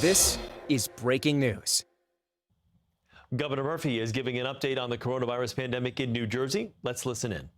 This is breaking news. Governor Murphy is giving an update on the coronavirus pandemic in New Jersey. Let's listen in.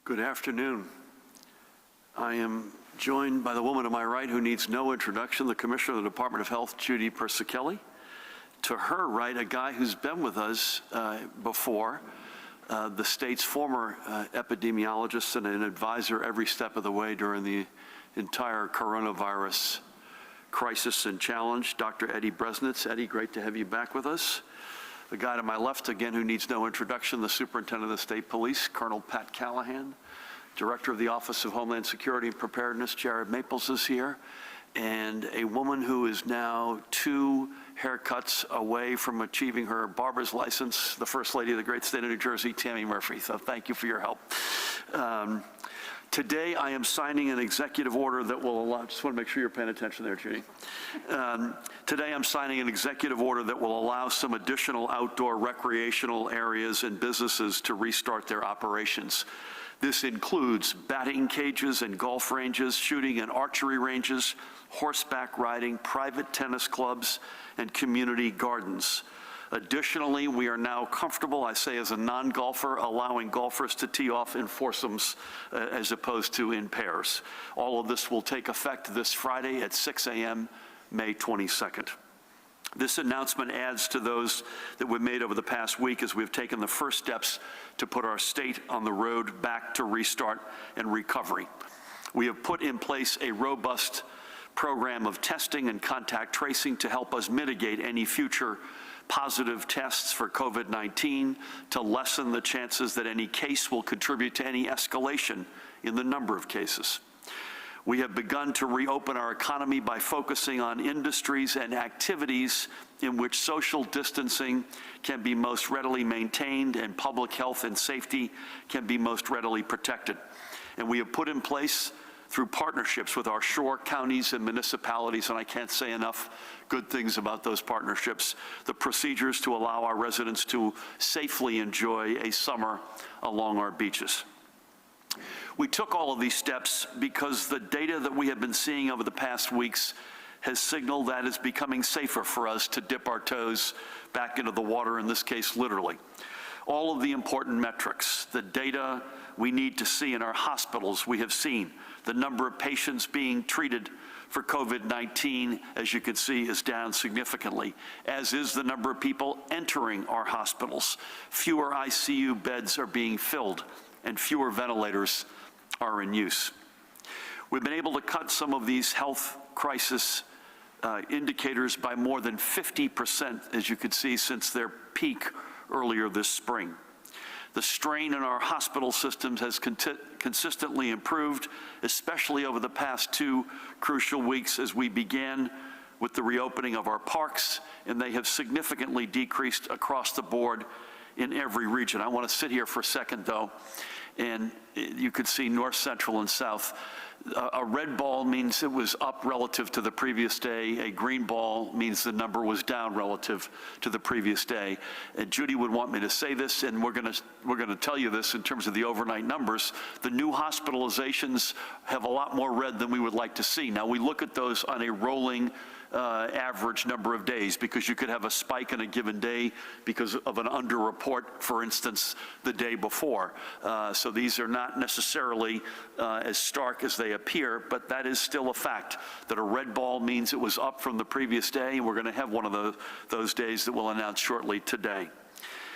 Good afternoon. I am joined by the woman to my right who needs no introduction, the Commissioner of the Department of Health, Judy Persichilli. To her right, a guy who's been with us before, the state's former epidemiologist and an advisor every step of the way during the entire coronavirus crisis and challenge, Dr. Eddie Bresnitz. Eddie, great to have you back with us. The guy to my left, again, who needs no introduction, the Superintendent of the State Police, Colonel Pat Callahan. Director of the Office of Homeland Security and Preparedness, Jared Maples, is here. And a woman who is now 2 haircuts away from achieving her barber's license, the First Lady of the great state of New Jersey, Tammy Murphy. So thank you for your help. Today, I am signing an executive order that will allow, just want to make sure you're paying attention there, Judy. Today, I'm signing an executive order that will allow some additional outdoor recreational areas and businesses to restart their operations. This includes batting cages and golf ranges, shooting and archery ranges, horseback riding, private tennis clubs, and community gardens. Additionally, we are now comfortable, I say as a non-golfer, allowing golfers to tee off in foursomes as opposed to in pairs. All of this will take effect this Friday at 6 a.m., May 22nd. This announcement adds to those that we've made over the past week as we've taken the first steps to put our state on the road back to restart and recovery. We have put in place a robust program of testing and contact tracing to help us mitigate any future positive tests for COVID-19 to lessen the chances that any case will contribute to any escalation in the number of cases. We have begun to reopen our economy by focusing on industries and activities in which social distancing can be most readily maintained and public health and safety can be most readily protected. And we have put in place, through partnerships with our shore counties and municipalities, and I can't say enough good things about those partnerships, the procedures to allow our residents to safely enjoy a summer along our beaches. We took all of these steps because the data that we have been seeing over the past weeks has signaled that it's becoming safer for us to dip our toes back into the water, in this case, literally. All of the important metrics, the data we need to see in our hospitals, we have seen. The number of patients being treated for COVID-19, as you can see, is down significantly, as is the number of people entering our hospitals. Fewer ICU beds are being filled, and fewer ventilators are in use. We've been able to cut some of these health crisis indicators by more than 50%, as you can see, since their peak earlier this spring. The strain in our hospital systems has consistently improved, especially over the past 2 crucial weeks as we began with the reopening of our parks, and they have significantly decreased across the board in every region. I want to sit here for a second, though, and you could see north, central, and south. A red ball means it was up relative to the previous day. A green ball means the number was down relative to the previous day. And Judy would want me to say this, and we're going to tell you this in terms of the overnight numbers. The new hospitalizations have a lot more red than we would like to see. Now, we look at those on a rolling average number of days, because you could have a spike in a given day because of an underreport, for instance, the day before. So these are not necessarily as stark as they appear, but that is still a fact, that a red ball means it was up from the previous day, and we're going to have one of those days that we'll announce shortly today.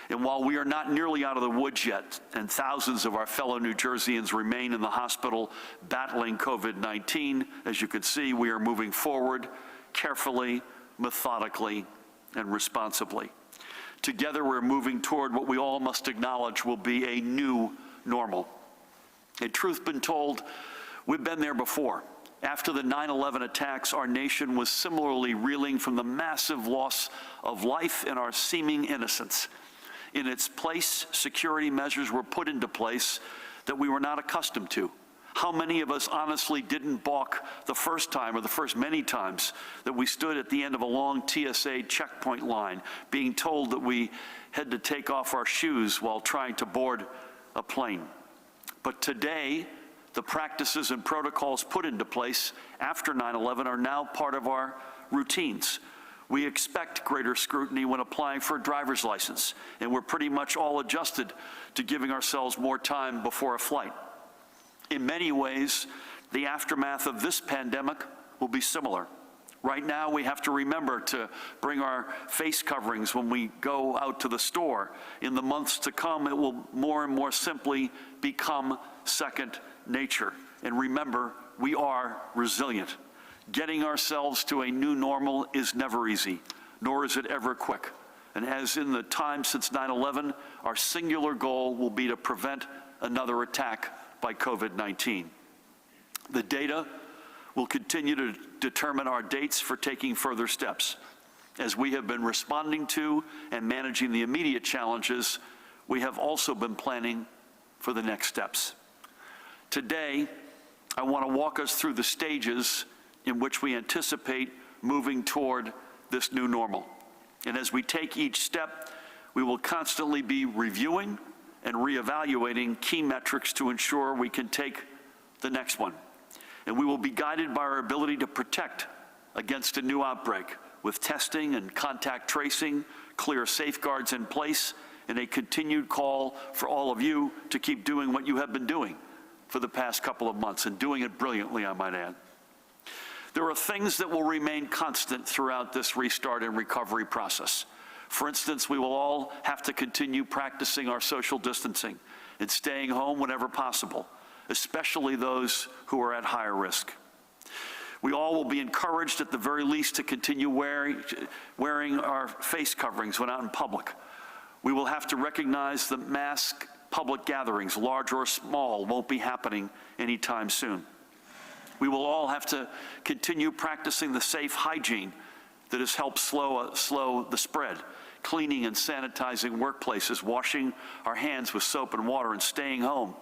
And while we are not nearly out of the woods yet, and thousands of our fellow New Jerseyans remain in the hospital battling COVID-19, as you can see, we are moving forward carefully, methodically, and responsibly. Together, we're moving toward what we all must acknowledge will be a new normal. And truth be told, we've been there before. After the 9/11 attacks, our nation was similarly reeling from the massive loss of life and our seeming innocence. In its place, security measures were put into place that we were not accustomed to. How many of us honestly didn't balk the first time or the first many times that we stood at the end of a long TSA checkpoint line, being told that we had to take off our shoes while trying to board a plane? But today, the practices and protocols put into place after 9/11 are now part of our routines. We expect greater scrutiny when applying for a driver's license, and we're pretty much all adjusted to giving ourselves more time before a flight. In many ways, the aftermath of this pandemic will be similar. Right now, we have to remember to bring our face coverings when we go out to the store. In the months to come, it will more and more simply become second nature. And remember, we are resilient. Getting ourselves to a new normal is never easy, nor is it ever quick. And as in the time since 9/11, our singular goal will be to prevent another attack by COVID-19. The data will continue to determine our dates for taking further steps. As we have been responding to and managing the immediate challenges, we have also been planning for the next steps. Today, I want to walk us through the stages in which we anticipate moving toward this new normal. And as we take each step, we will constantly be reviewing and reevaluating key metrics to ensure we can take the next one. And we will be guided by our ability to protect against a new outbreak with testing and contact tracing, clear safeguards in place, and a continued call for all of you to keep doing what you have been doing for the past couple of months, and doing it brilliantly, I might add. There are things that will remain constant throughout this restart and recovery process. For instance, we will all have to continue practicing our social distancing and staying home whenever possible, especially those who are at higher risk. We all will be encouraged at the very least to continue wearing our face coverings when out in public. We will have to recognize that mass public gatherings, large or small, won't be happening anytime soon. We will all have to continue practicing the safe hygiene that has helped slow the spread, cleaning and sanitizing workplaces, washing our hands with soap and water, and staying home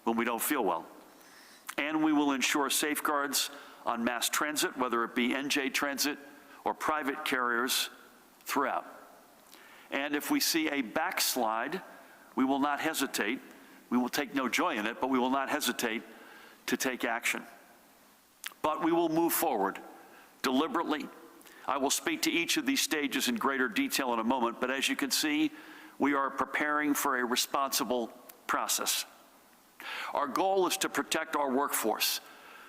when we don't feel well. And we will ensure safeguards on mass transit, whether it be NJ Transit or private carriers, throughout. And if we see a backslide, we will not hesitate. We will take no joy in it, but we will not hesitate to take action. But we will move forward deliberately. I will speak to each of these stages in greater detail in a moment, but as you can see, we are preparing for a responsible process. Our goal is to protect our workforce.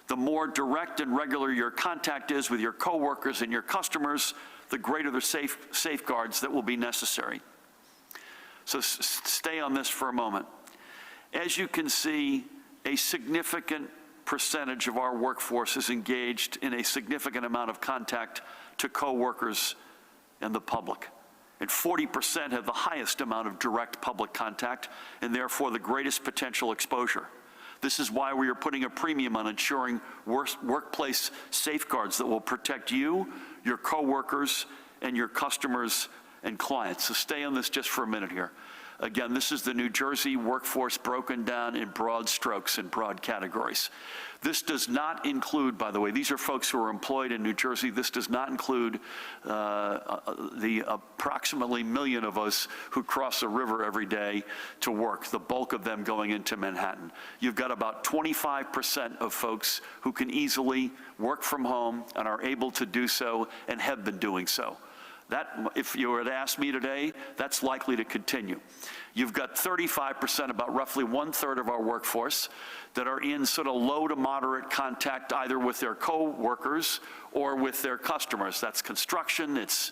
The more direct and regular your contact is with your coworkers and your customers, the greater the safeguards that will be necessary. So stay on this for a moment. As you can see, a significant percentage of our workforce is engaged in a significant amount of contact to coworkers and the public. And 40% have the highest amount of direct public contact and therefore the greatest potential exposure. This is why we are putting a premium on ensuring workplace safeguards that will protect you, your coworkers, and your customers and clients. So stay on this just for a minute here. Again, this is the New Jersey workforce broken down in broad strokes and broad categories. This does not include, by the way, these are folks who are employed in New Jersey. This does not include the approximately 1 million of us who cross the river every day to work, the bulk of them going into Manhattan. You've got about 25% of folks who can easily work from home and are able to do so and have been doing so. That, if you were to ask me today, that's likely to continue. You've got 35%, about roughly 1/3 of our workforce, that are in sort of low to moderate contact either with their co-workers or with their customers. That's construction, it's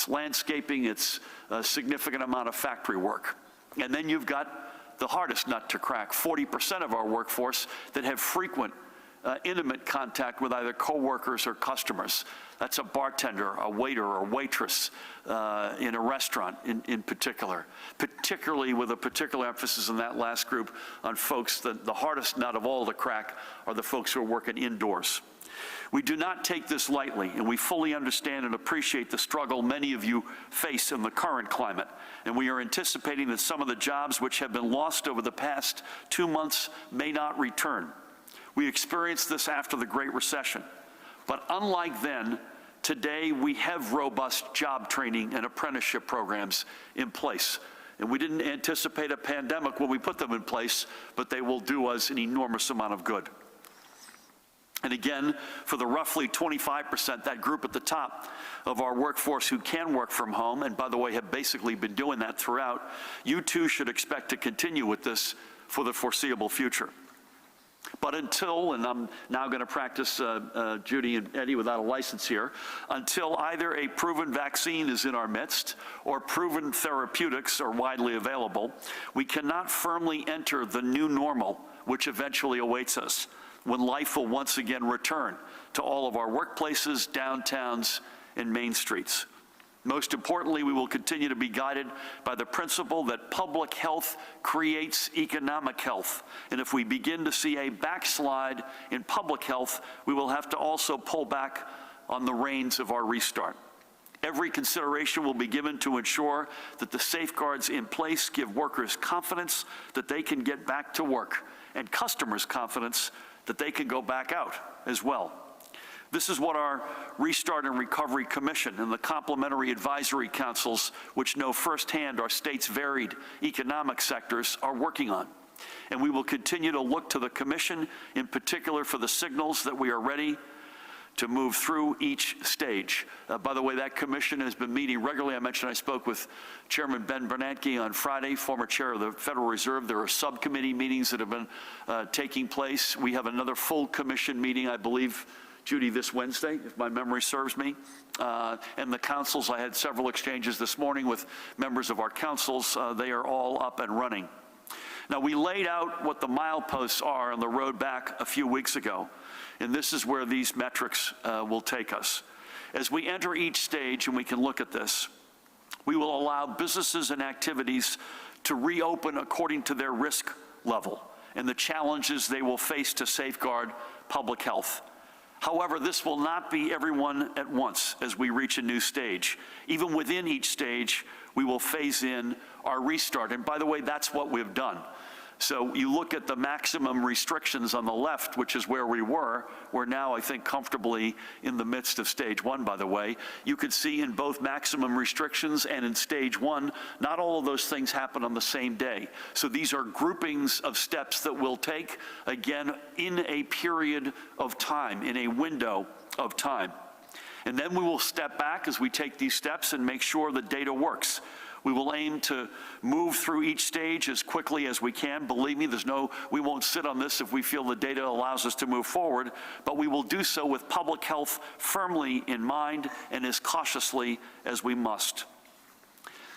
landscaping, it's a significant amount of factory work. And then you've got the hardest nut to crack, 40% of our workforce that have frequent intimate contact with either co-workers or customers. That's a bartender, a waiter or waitress in a restaurant in particular, particularly with a particular emphasis in that last group on folks that the hardest nut of all to crack are the folks who are working indoors. We do not take this lightly, and we fully understand and appreciate the struggle many of you face in the current climate. And we are anticipating that some of the jobs which have been lost over the past 2 months may not return. We experienced this after the Great Recession. But unlike then, today we have robust job training and apprenticeship programs in place. And we didn't anticipate a pandemic when we put them in place, but they will do us an enormous amount of good. And again, for the roughly 25%, that group at the top of our workforce who can work from home, and by the way, have basically been doing that throughout, you too should expect to continue with this for the foreseeable future. But until, and I'm now going to practice Judy and Eddie without a license here, until either a proven vaccine is in our midst or proven therapeutics are widely available, we cannot firmly enter the new normal, which eventually awaits us, when life will once again return to all of our workplaces, downtowns, and main streets. Most importantly, we will continue to be guided by the principle that public health creates economic health. And if we begin to see a backslide in public health, we will have to also pull back on the reins of our restart. Every consideration will be given to ensure that the safeguards in place give workers confidence that they can get back to work, and customers confidence that they can go back out as well. This is what our Restart and Recovery Commission and the complementary advisory councils, which know firsthand our state's varied economic sectors, are working on. And we will continue to look to the commission in particular for the signals that we are ready to move through each stage. By the way, that commission has been meeting regularly. I mentioned I spoke with Chairman Ben Bernanke on Friday, former chair of the Federal Reserve. There are subcommittee meetings that have been taking place. We have another full commission meeting, I believe, Judy, this Wednesday, if my memory serves me. And the councils, I had several exchanges this morning with members of our councils. They are all up and running. Now, we laid out what the mileposts are on the road back a few weeks ago, and this is where these metrics will take us. As we enter each stage, and we can look at this, we will allow businesses and activities to reopen according to their risk level and the challenges they will face to safeguard public health. However, this will not be everyone at once as we reach a new stage. Even within each stage, we will phase in our restart. And by the way, that's what we've done. So you look at the maximum restrictions on the left, which is where we were. We're now, I think, comfortably in the midst of stage one, by the way. You could see in both maximum restrictions and in stage one, not all of those things happen on the same day. So these are groupings of steps that we'll take, again, in a period of time, in a window of time. And then we will step back as we take these steps and make sure the data works. We will aim to move through each stage as quickly as we can. Believe me, we won't sit on this if we feel the data allows us to move forward, but we will do so with public health firmly in mind and as cautiously as we must.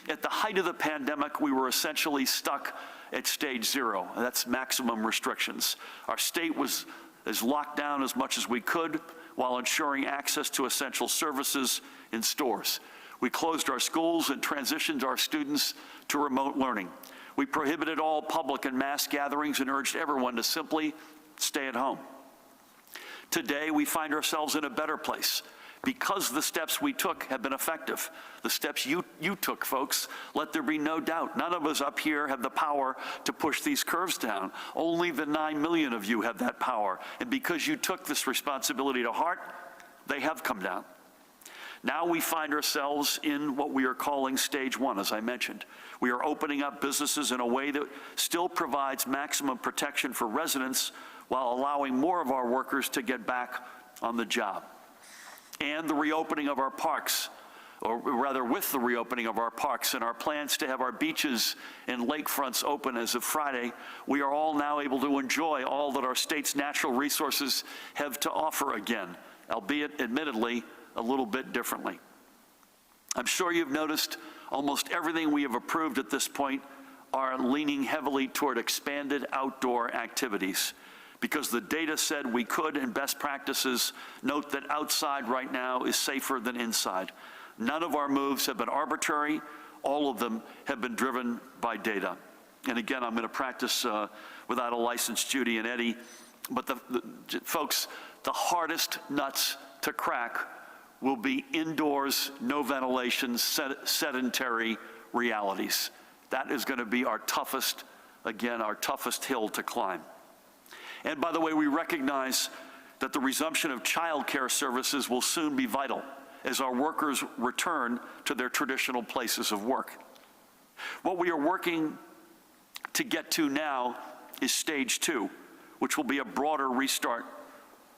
At the height of the pandemic, we were essentially stuck at stage 0. That's maximum restrictions. Our state was as locked down as much as we could while ensuring access to essential services in stores. We closed our schools and transitioned our students to remote learning. We prohibited all public and mass gatherings and urged everyone to simply stay at home. Today, we find ourselves in a better place because the steps we took have been effective. The steps you took, folks, let there be no doubt. None of us up here have the power to push these curves down. Only the 9 million of you have that power. And because you took this responsibility to heart, they have come down. Now we find ourselves in what we are calling stage 1, as I mentioned. We are opening up businesses in a way that still provides maximum protection for residents while allowing more of our workers to get back on the job. And the reopening of our parks, or rather with the reopening of our parks and our plans to have our beaches and lakefronts open as of Friday, we are all now able to enjoy all that our state's natural resources have to offer again, albeit admittedly a little bit differently. I'm sure you've noticed almost everything we have approved at this point are leaning heavily toward expanded outdoor activities because the data said we could, and best practices note that outside right now is safer than inside. None of our moves have been arbitrary. All of them have been driven by data. And again, I'm going to practice without a license, Judy and Eddie. But folks, the hardest nuts to crack will be indoors, no ventilation, sedentary realities. That is going to be our toughest, again, our toughest hill to climb. And by the way, we recognize that the resumption of child care services will soon be vital as our workers return to their traditional places of work. What we are working to get to now is stage 2, which will be a broader restart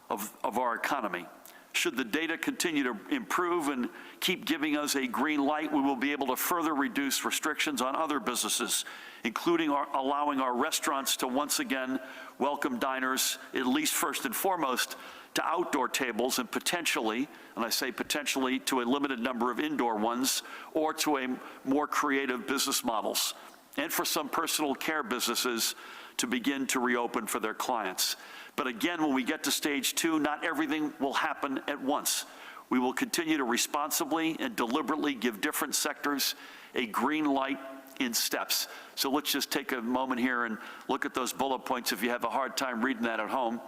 of our economy. Should the data continue to improve and keep giving us a green light, we will be able to further reduce restrictions on other businesses, including allowing our restaurants to once again welcome diners, at least first and foremost, to outdoor tables and potentially, and I say potentially, to a limited number of indoor ones, or to a more creative business models, and for some personal care businesses to begin to reopen for their clients. But again, when we get to stage 2, not everything will happen at once. We will continue to responsibly and deliberately give different sectors a green light in steps. So let's just take a moment here and look at those bullet points if you have a hard time reading that at home.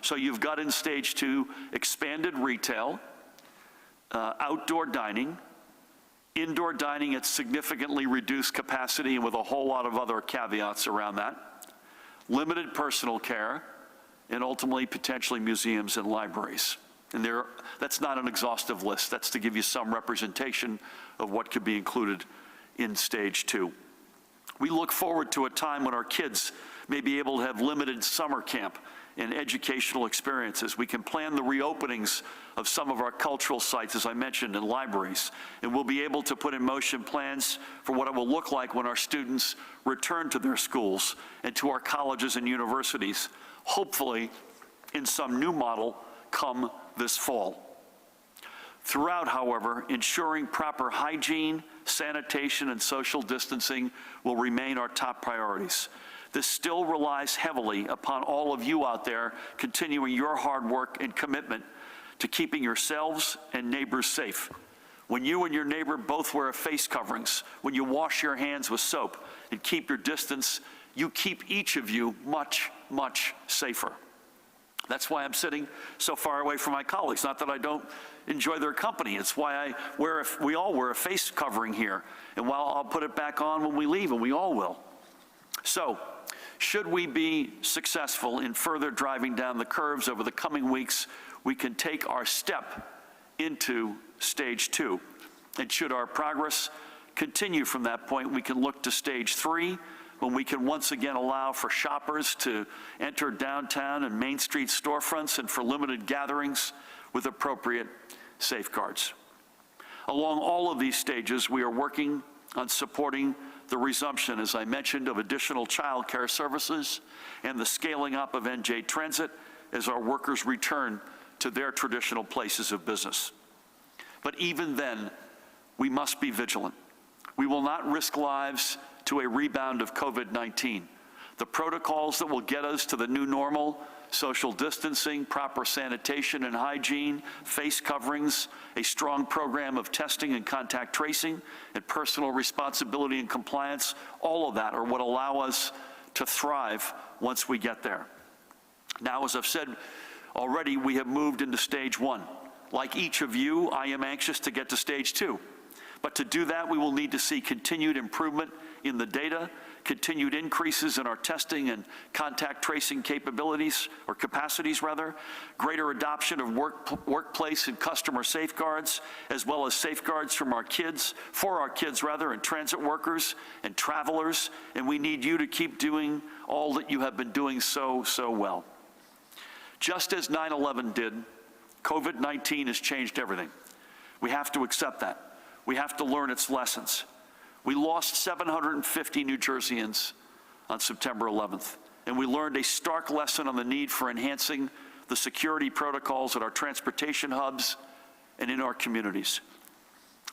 So you've got in stage 2, expanded retail, outdoor dining, indoor dining at significantly reduced capacity and with a whole lot of other caveats around that, limited personal care, and ultimately potentially museums and libraries. And that's not an exhaustive list. That's to give you some representation of what could be included in stage 2. We look forward to a time when our kids may be able to have limited summer camp and educational experiences. We can plan the reopenings of some of our cultural sites, as I mentioned, and libraries. And we'll be able to put in motion plans for what it will look like when our students return to their schools and to our colleges and universities, hopefully in some new model come this fall. Throughout, however, ensuring proper hygiene, sanitation, and social distancing will remain our top priorities. This still relies heavily upon all of you out there continuing your hard work and commitment to keeping yourselves and neighbors safe. When you and your neighbor both wear face coverings, when you wash your hands with soap and keep your distance, you keep each of you much, much safer. That's why I'm sitting so far away from my colleagues. Not that I don't enjoy their company. It's why we all wear a face covering here. And while I'll put it back on when we leave, and we all will. So, should we be successful in further driving down the curves over the coming weeks, we can take our step into stage 2. And should our progress continue from that point, we can look to stage 3, when we can once again allow for shoppers to enter downtown and Main Street storefronts and for limited gatherings with appropriate safeguards. Along all of these stages, we are working on supporting the resumption, as I mentioned, of additional child care services and the scaling up of NJ Transit as our workers return to their traditional places of business. But even then, we must be vigilant. We will not risk lives to a rebound of COVID-19. The protocols that will get us to the new normal, social distancing, proper sanitation and hygiene, face coverings, a strong program of testing and contact tracing, and personal responsibility and compliance, all of that are what allow us to thrive once we get there. Now, as I've said already, we have moved into stage 1. Like each of you, I am anxious to get to stage 2. But to do that, we will need to see continued improvement in the data, continued increases in our testing and contact tracing capabilities, or capacities rather, greater adoption of workplace and customer safeguards, as well as safeguards for our kids, and transit workers and travelers, and we need you to keep doing all that you have been doing so well. Just as 9/11 did, COVID-19 has changed everything. We have to accept that. We have to learn its lessons. We lost 750 New Jerseyans on September 11th, and we learned a stark lesson on the need for enhancing the security protocols at our transportation hubs and in our communities.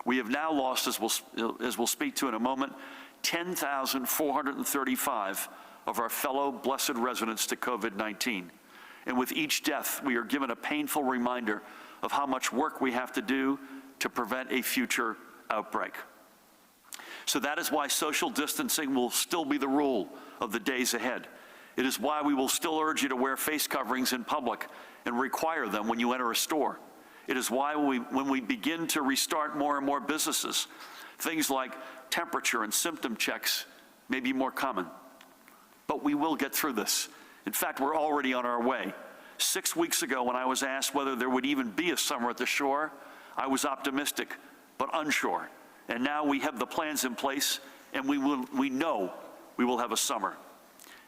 We have now lost, as we'll speak to in a moment, 10,435 of our fellow blessed residents to COVID-19. And with each death, we are given a painful reminder of how much work we have to do to prevent a future outbreak. So that is why social distancing will still be the rule of the days ahead. It is why we will still urge you to wear face coverings in public and require them when you enter a store. It is why when we begin to restart more and more businesses, things like temperature and symptom checks may be more common. But we will get through this. In fact, we're already on our way. 6 weeks ago, when I was asked whether there would even be a summer at the shore, I was optimistic, but unsure. And now we have the plans in place, and we know we will have a summer.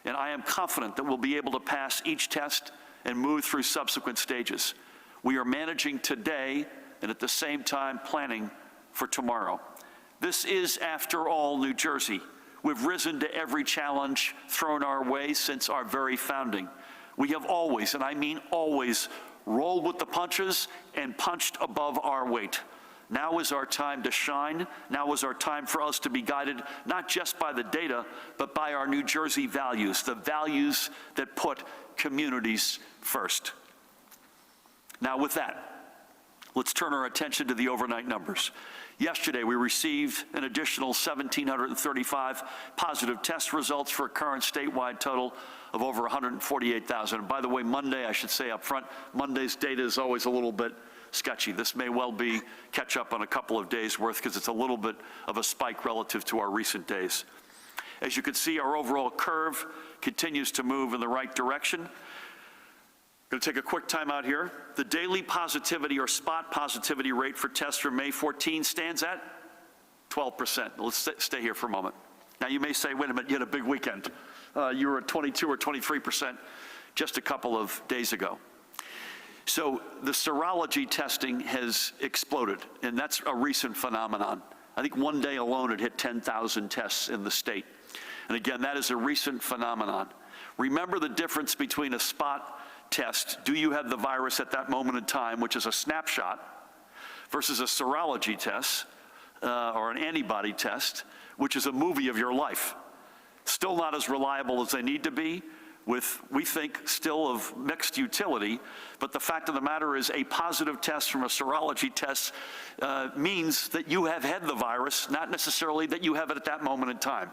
And I am confident that we'll be able to pass each test and move through subsequent stages. We are managing today and at the same time planning for tomorrow. This is, after all, New Jersey. We've risen to every challenge thrown our way since our very founding. We have always, and I mean always, rolled with the punches and punched above our weight. Now is our time to shine. Now is our time for us to be guided not just by the data, but by our New Jersey values, the values that put communities first. Now with that, let's turn our attention to the overnight numbers. Yesterday, we received an additional 1,735 positive test results for a current statewide total of over 148,000. And by the way, Monday, I should say up front, Monday's data is always a little bit sketchy. This may well be catch up on a couple of days worth because it's a little bit of a spike relative to our recent days. As you can see, our overall curve continues to move in the right direction. Going to take a quick time out here. The daily positivity or spot positivity rate for tests for May 14 stands at 12%. Let's stay here for a moment. Now you may say, wait a minute, you had a big weekend. You were at 22 or 23% just a couple of days ago. So the serology testing has exploded, and that's a recent phenomenon. I think one day alone it hit 10,000 tests in the state. And again, that is a recent phenomenon. Remember the difference between a spot test, do you have the virus at that moment in time, which is a snapshot, versus a serology test or an antibody test, which is a movie of your life. Still not as reliable as they need to be, with, we think, still of mixed utility, but the fact of the matter is a positive test from a serology test means that you have had the virus, not necessarily that you have it at that moment in time.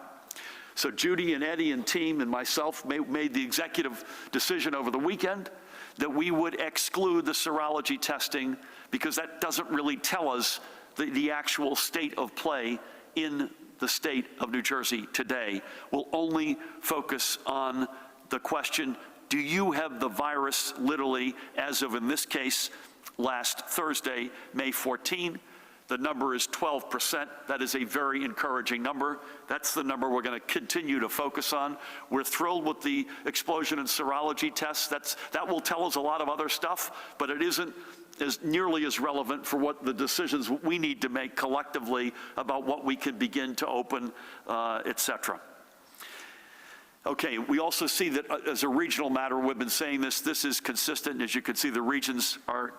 So Judy and Eddie and team and myself made the executive decision over the weekend that we would exclude the serology testing because that doesn't really tell us the actual state of play in the state of New Jersey today. We'll only focus on the question, do you have the virus literally as of, in this case, last Thursday, May 14? The number is 12%. That is a very encouraging number. That's the number we're going to continue to focus on. We're thrilled with the explosion in serology tests. That will tell us a lot of other stuff, but it isn't nearly as relevant for what the decisions we need to make collectively about what we can begin to open, et cetera. Okay, we also see that as a regional matter, we've been saying this is consistent. As you can see, the regions are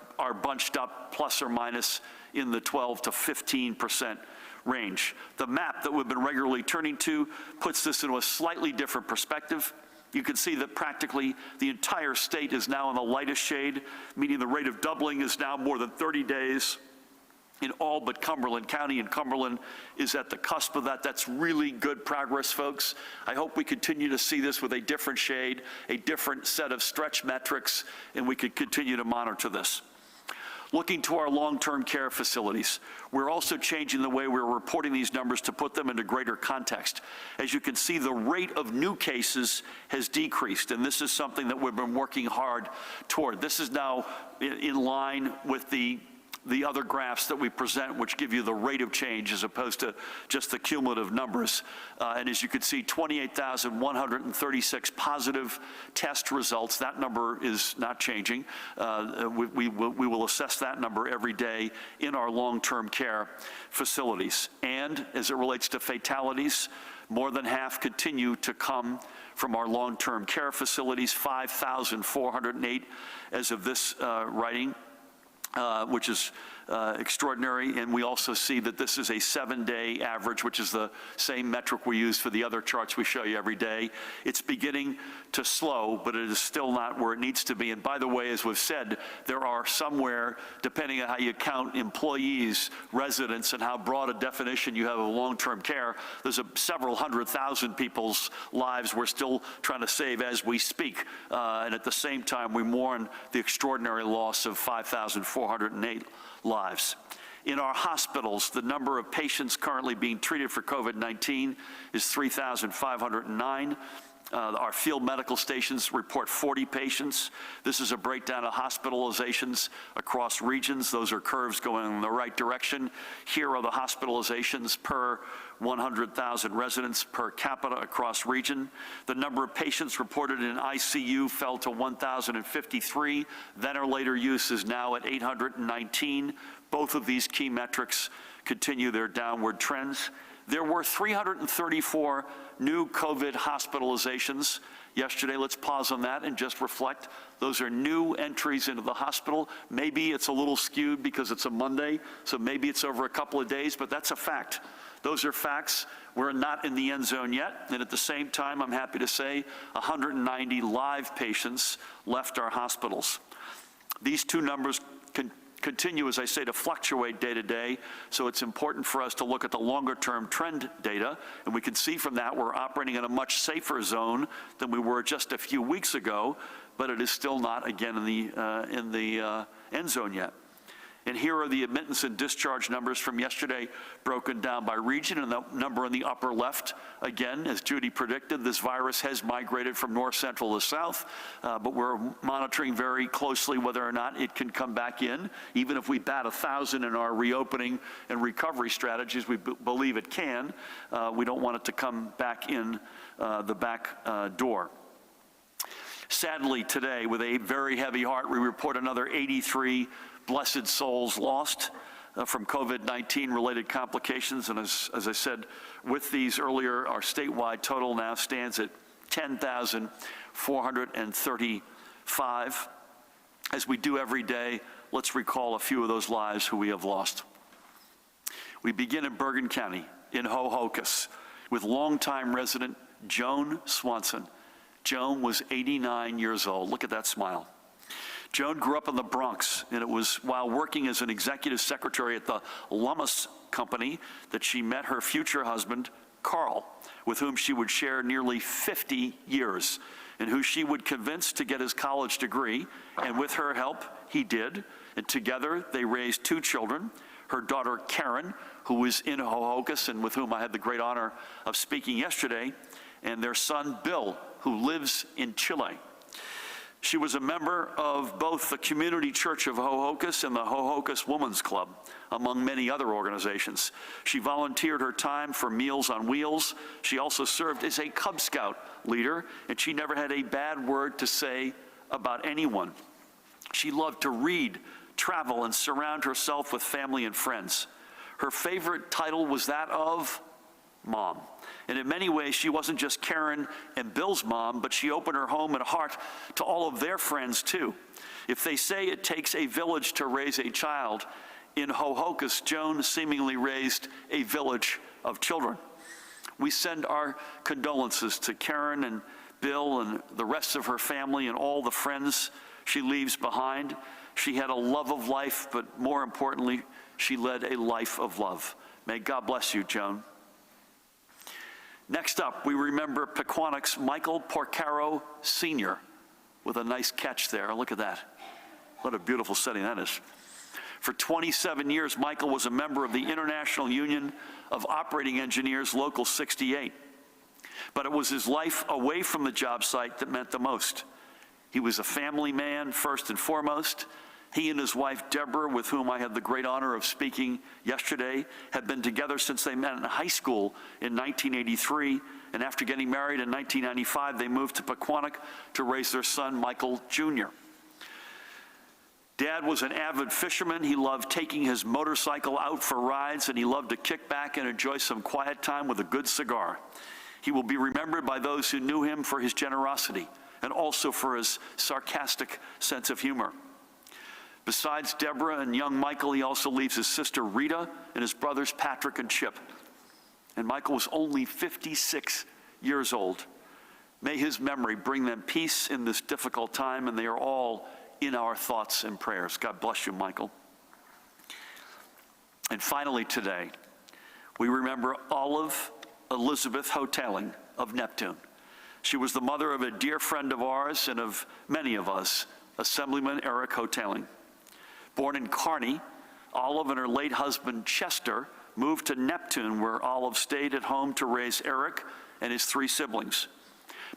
bunched up plus or minus in the 12 to 15% range. The map that we've been regularly turning to puts this into a slightly different perspective. You can see that practically the entire state is now in the lightest shade, meaning the rate of doubling is now more than 30 days in all but Cumberland County, and Cumberland is at the cusp of that. That's really good progress, folks. I hope we continue to see this with a different shade, a different set of stretch metrics, and we could continue to monitor this. Looking to our long-term care facilities, we're also changing the way we're reporting these numbers to put them into greater context. As you can see, the rate of new cases has decreased, and this is something that we've been working hard toward. This is now in line with the other graphs that we present, which give you the rate of change as opposed to just the cumulative numbers. And as you can see, 28,136 positive test results. That number is not changing. We will assess that number every day in our long-term care facilities. And as it relates to fatalities, more than half continue to come from our long-term care facilities, 5,408 as of this writing. Which is extraordinary, and we also see that this is a 7-day average, which is the same metric we use for the other charts we show you every day. It's beginning to slow, but it is still not where it needs to be. And by the way, as we've said, there are somewhere, depending on how you count employees, residents, and how broad a definition you have of long-term care, there's several 100,000 people's lives we're still trying to save as we speak. And at the same time, we mourn the extraordinary loss of 5,408 lives. In our hospitals, the number of patients currently being treated for COVID-19 is 3,509. Our field medical stations report 40 patients. This is a breakdown of hospitalizations across regions. Those are curves going in the right direction. Here are the hospitalizations per 100,000 residents per capita across region. The number of patients reported in ICU fell to 1,053. Ventilator use is now at 819. Both of these key metrics continue their downward trends. There were 334 new COVID hospitalizations yesterday. Let's pause on that and just reflect. Those are new entries into the hospital. Maybe it's a little skewed because it's a Monday, so maybe it's over a couple of days, but that's a fact. Those are facts. We're not in the end zone yet, and at the same time, I'm happy to say 190 live patients left our hospitals. These two numbers continue, as I say, to fluctuate day to day, so it's important for us to look at the longer-term trend data, and we can see from that we're operating in a much safer zone than we were just a few weeks ago, but it is still not, again, in the end zone yet. And here are the admittance and discharge numbers from yesterday broken down by region, and the number in the upper left, again, as Judy predicted, this virus has migrated from north central to south, but we're monitoring very closely whether or not it can come back in. Even if we bat 1,000 in our reopening and recovery strategies, we believe it can. We don't want it to come back in the back door. Sadly, today, with a very heavy heart, we report another 83 blessed souls lost from COVID-19 related complications. And as I said, with these earlier, our statewide total now stands at 10,435. As we do every day, let's recall a few of those lives who we have lost. We begin in Bergen County, in Hohokus, with longtime resident Joan Swanson. Joan was 89 years old. Look at that smile. Joan grew up in the Bronx, and it was while working as an executive secretary at the Lummus Company that she met her future husband, Carl, with whom she would share nearly 50 years, and who she would convince to get his college degree, and with her help, he did. And together, they raised 2 children, her daughter, Karen, who was in Hohokus and with whom I had the great honor of speaking yesterday, and their son, Bill, who lives in Chile. She was a member of both the Community Church of Hohokus and the Hohokus Women's Club, among many other organizations. She volunteered her time for Meals on Wheels. She also served as a Cub Scout leader, and she never had a bad word to say about anyone. She loved to read, travel, and surround herself with family and friends. Her favorite title was that of Mom. And in many ways, she wasn't just Karen and Bill's mom, but she opened her home and heart to all of their friends, too. If they say it takes a village to raise a child, in Hohokus, Joan seemingly raised a village of children. We send our condolences to Karen and Bill and the rest of her family and all the friends she leaves behind. She had a love of life, but more importantly, she led a life of love. May God bless you, Joan. Next up, we remember Pequannock's Michael Porcaro Sr. with a nice catch there. Look at that. What a beautiful setting that is. For 27 years, Michael was a member of the International Union of Operating Engineers, Local 68. But it was his life away from the job site that meant the most. He was a family man, first and foremost. He and his wife, Deborah, with whom I had the great honor of speaking yesterday, had been together since they met in high school in 1983. And after getting married in 1995, they moved to Pequannock to raise their son, Michael Jr. Dad was an avid fisherman. He loved taking his motorcycle out for rides, and he loved to kick back and enjoy some quiet time with a good cigar. He will be remembered by those who knew him for his generosity and also for his sarcastic sense of humor. Besides Deborah and young Michael, he also leaves his sister Rita and his brothers Patrick and Chip. And Michael was only 56 years old. May his memory bring them peace in this difficult time, and they are all in our thoughts and prayers. God bless you, Michael. And finally today, we remember Olive Elizabeth Hoteling of Neptune. She was the mother of a dear friend of ours and of many of us, Assemblyman Eric Hoteling. Born in Kearney, Olive and her late husband Chester moved to Neptune, where Olive stayed at home to raise Eric and his 3 siblings.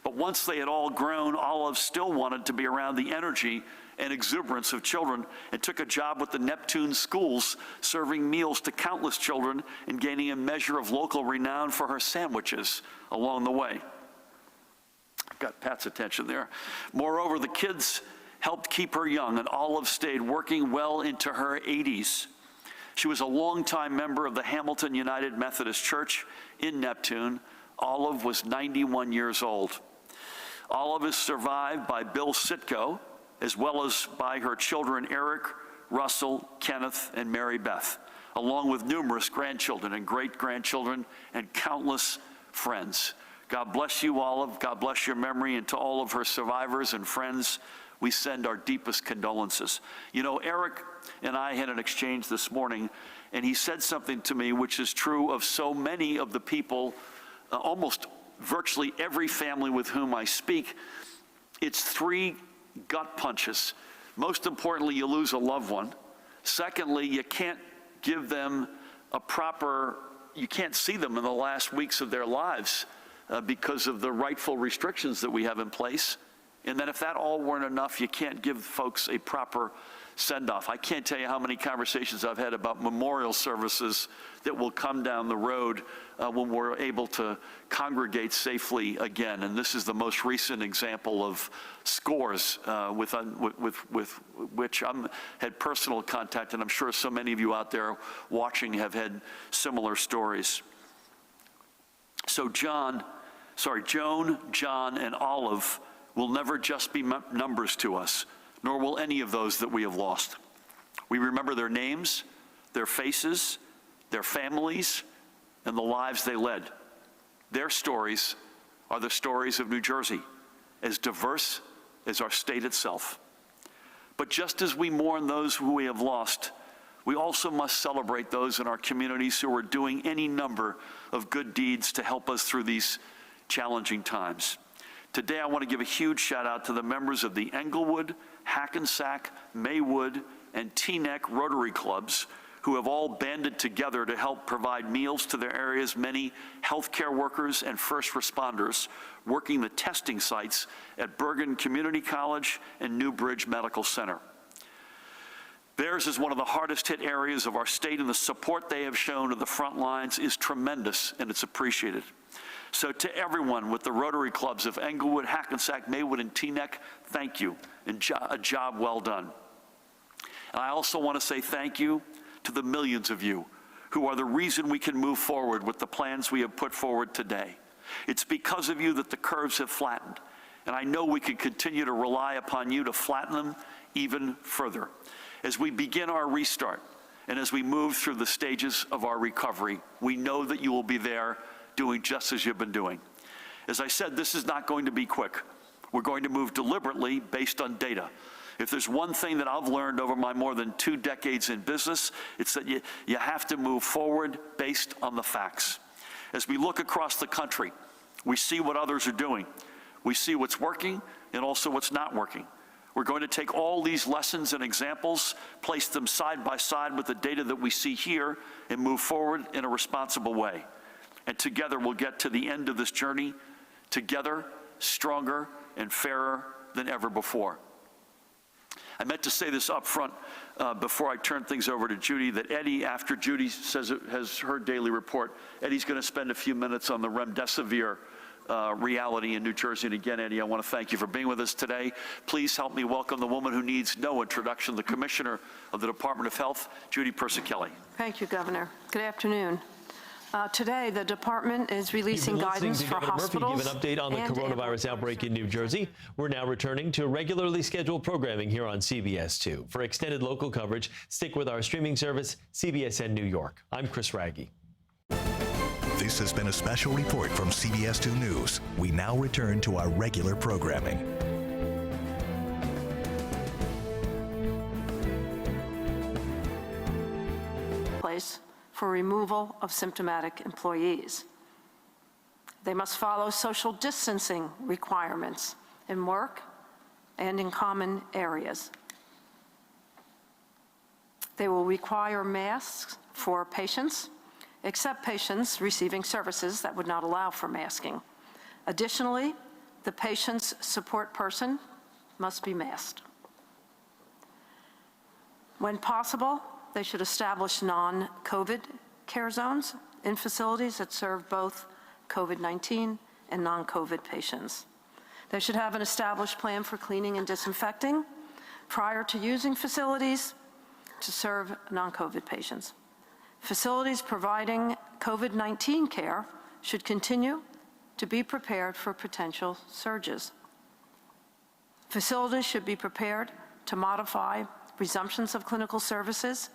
But once they had all grown, Olive still wanted to be around the energy and exuberance of children and took a job with the Neptune schools, serving meals to countless children and gaining a measure of local renown for her sandwiches along the way. I've got Pat's attention there. Moreover, the kids helped keep her young, and Olive stayed working well into her 80s. She was a longtime member of the Hamilton United Methodist Church in Neptune. Olive was 91 years old. Olive is survived by Bill Sitko, as well as by her children Eric, Russell, Kenneth, and Mary Beth, along with numerous grandchildren and great-grandchildren and countless friends. God bless you, Olive. God bless your memory, and to all of her survivors and friends, we send our deepest condolences. You know, Eric and I had an exchange this morning, and he said something to me which is true of so many of the people, almost virtually every family with whom I speak. It's 3 gut punches. Most importantly, you lose a loved one. Secondly, you can't give them you can't see them in the last weeks of their lives because of the rightful restrictions that we have in place. And then if that all weren't enough, you can't give folks a proper send-off. I can't tell you how many conversations I've had about memorial services that will come down the road when we're able to congregate safely again. And this is the most recent example of scores with which I had personal contact, and I'm sure so many of you out there watching have had similar stories. So Joan, John, and Olive will never just be numbers to us, nor will any of those that we have lost. We remember their names, their faces, their families, and the lives they led. Their stories are the stories of New Jersey, as diverse as our state itself. But just as we mourn those who we have lost, we also must celebrate those in our communities who are doing any number of good deeds to help us through these challenging times. Today, I want to give a huge shout out to the members of the Englewood, Hackensack, Maywood, and Teaneck Rotary Clubs who have all banded together to help provide meals to their area's many healthcare workers and first responders working the testing sites at Bergen Community College and Newbridge Medical Center. Theirs is one of the hardest hit areas of our state, and the support they have shown to the front lines is tremendous, and it's appreciated. So to everyone with the Rotary Clubs of Englewood, Hackensack, Maywood, and Teaneck, thank you, and a job well done. And I also want to say thank you to the millions of you who are the reason we can move forward with the plans we have put forward today. It's because of you that the curves have flattened, and I know we can continue to rely upon you to flatten them even further. As we begin our restart, and as we move through the stages of our recovery, we know that you will be there doing just as you've been doing. As I said, this is not going to be quick. We're going to move deliberately based on data. If there's one thing that I've learned over my more than 2 decades in business, it's that you have to move forward based on the facts. As we look across the country, we see what others are doing. We see what's working and also what's not working. We're going to take all these lessons and examples, place them side by side with the data that we see here, and move forward in a responsible way. And together we'll get to the end of this journey, together, stronger and fairer than ever before. I meant to say this up front before I turn things over to Judy, that Eddie, after Judy has her daily report, Eddie's going to spend a few minutes on the Remdesivir reality in New Jersey. And again, Eddie, I want to thank you for being with us today. Please help me welcome the woman who needs no introduction, the Commissioner of the Department of Health, Judy Persichilli. Thank you, Governor. Good afternoon. Today, the department is releasing guidance for hospitals. Give an update on the coronavirus outbreak in New Jersey. We're now returning to regularly scheduled programming here on CBS 2. For extended local coverage, stick with our streaming service, CBSN New York. I'm Chris Raggi. This has been a special report from CBS 2 News. We now return to our regular programming. Place for removal of symptomatic employees. They must follow social distancing requirements in work and in common areas. They will require masks for patients, except patients receiving services that would not allow for masking. Additionally, the patient's support person must be masked. When possible, they should establish non-COVID care zones in facilities that serve both COVID-19 and non-COVID patients. They should have an established plan for cleaning and disinfecting prior to using facilities to serve non-COVID patients. Facilities providing COVID-19 care should continue to be prepared for potential surges. Facilities should be prepared to modify resumptions of clinical services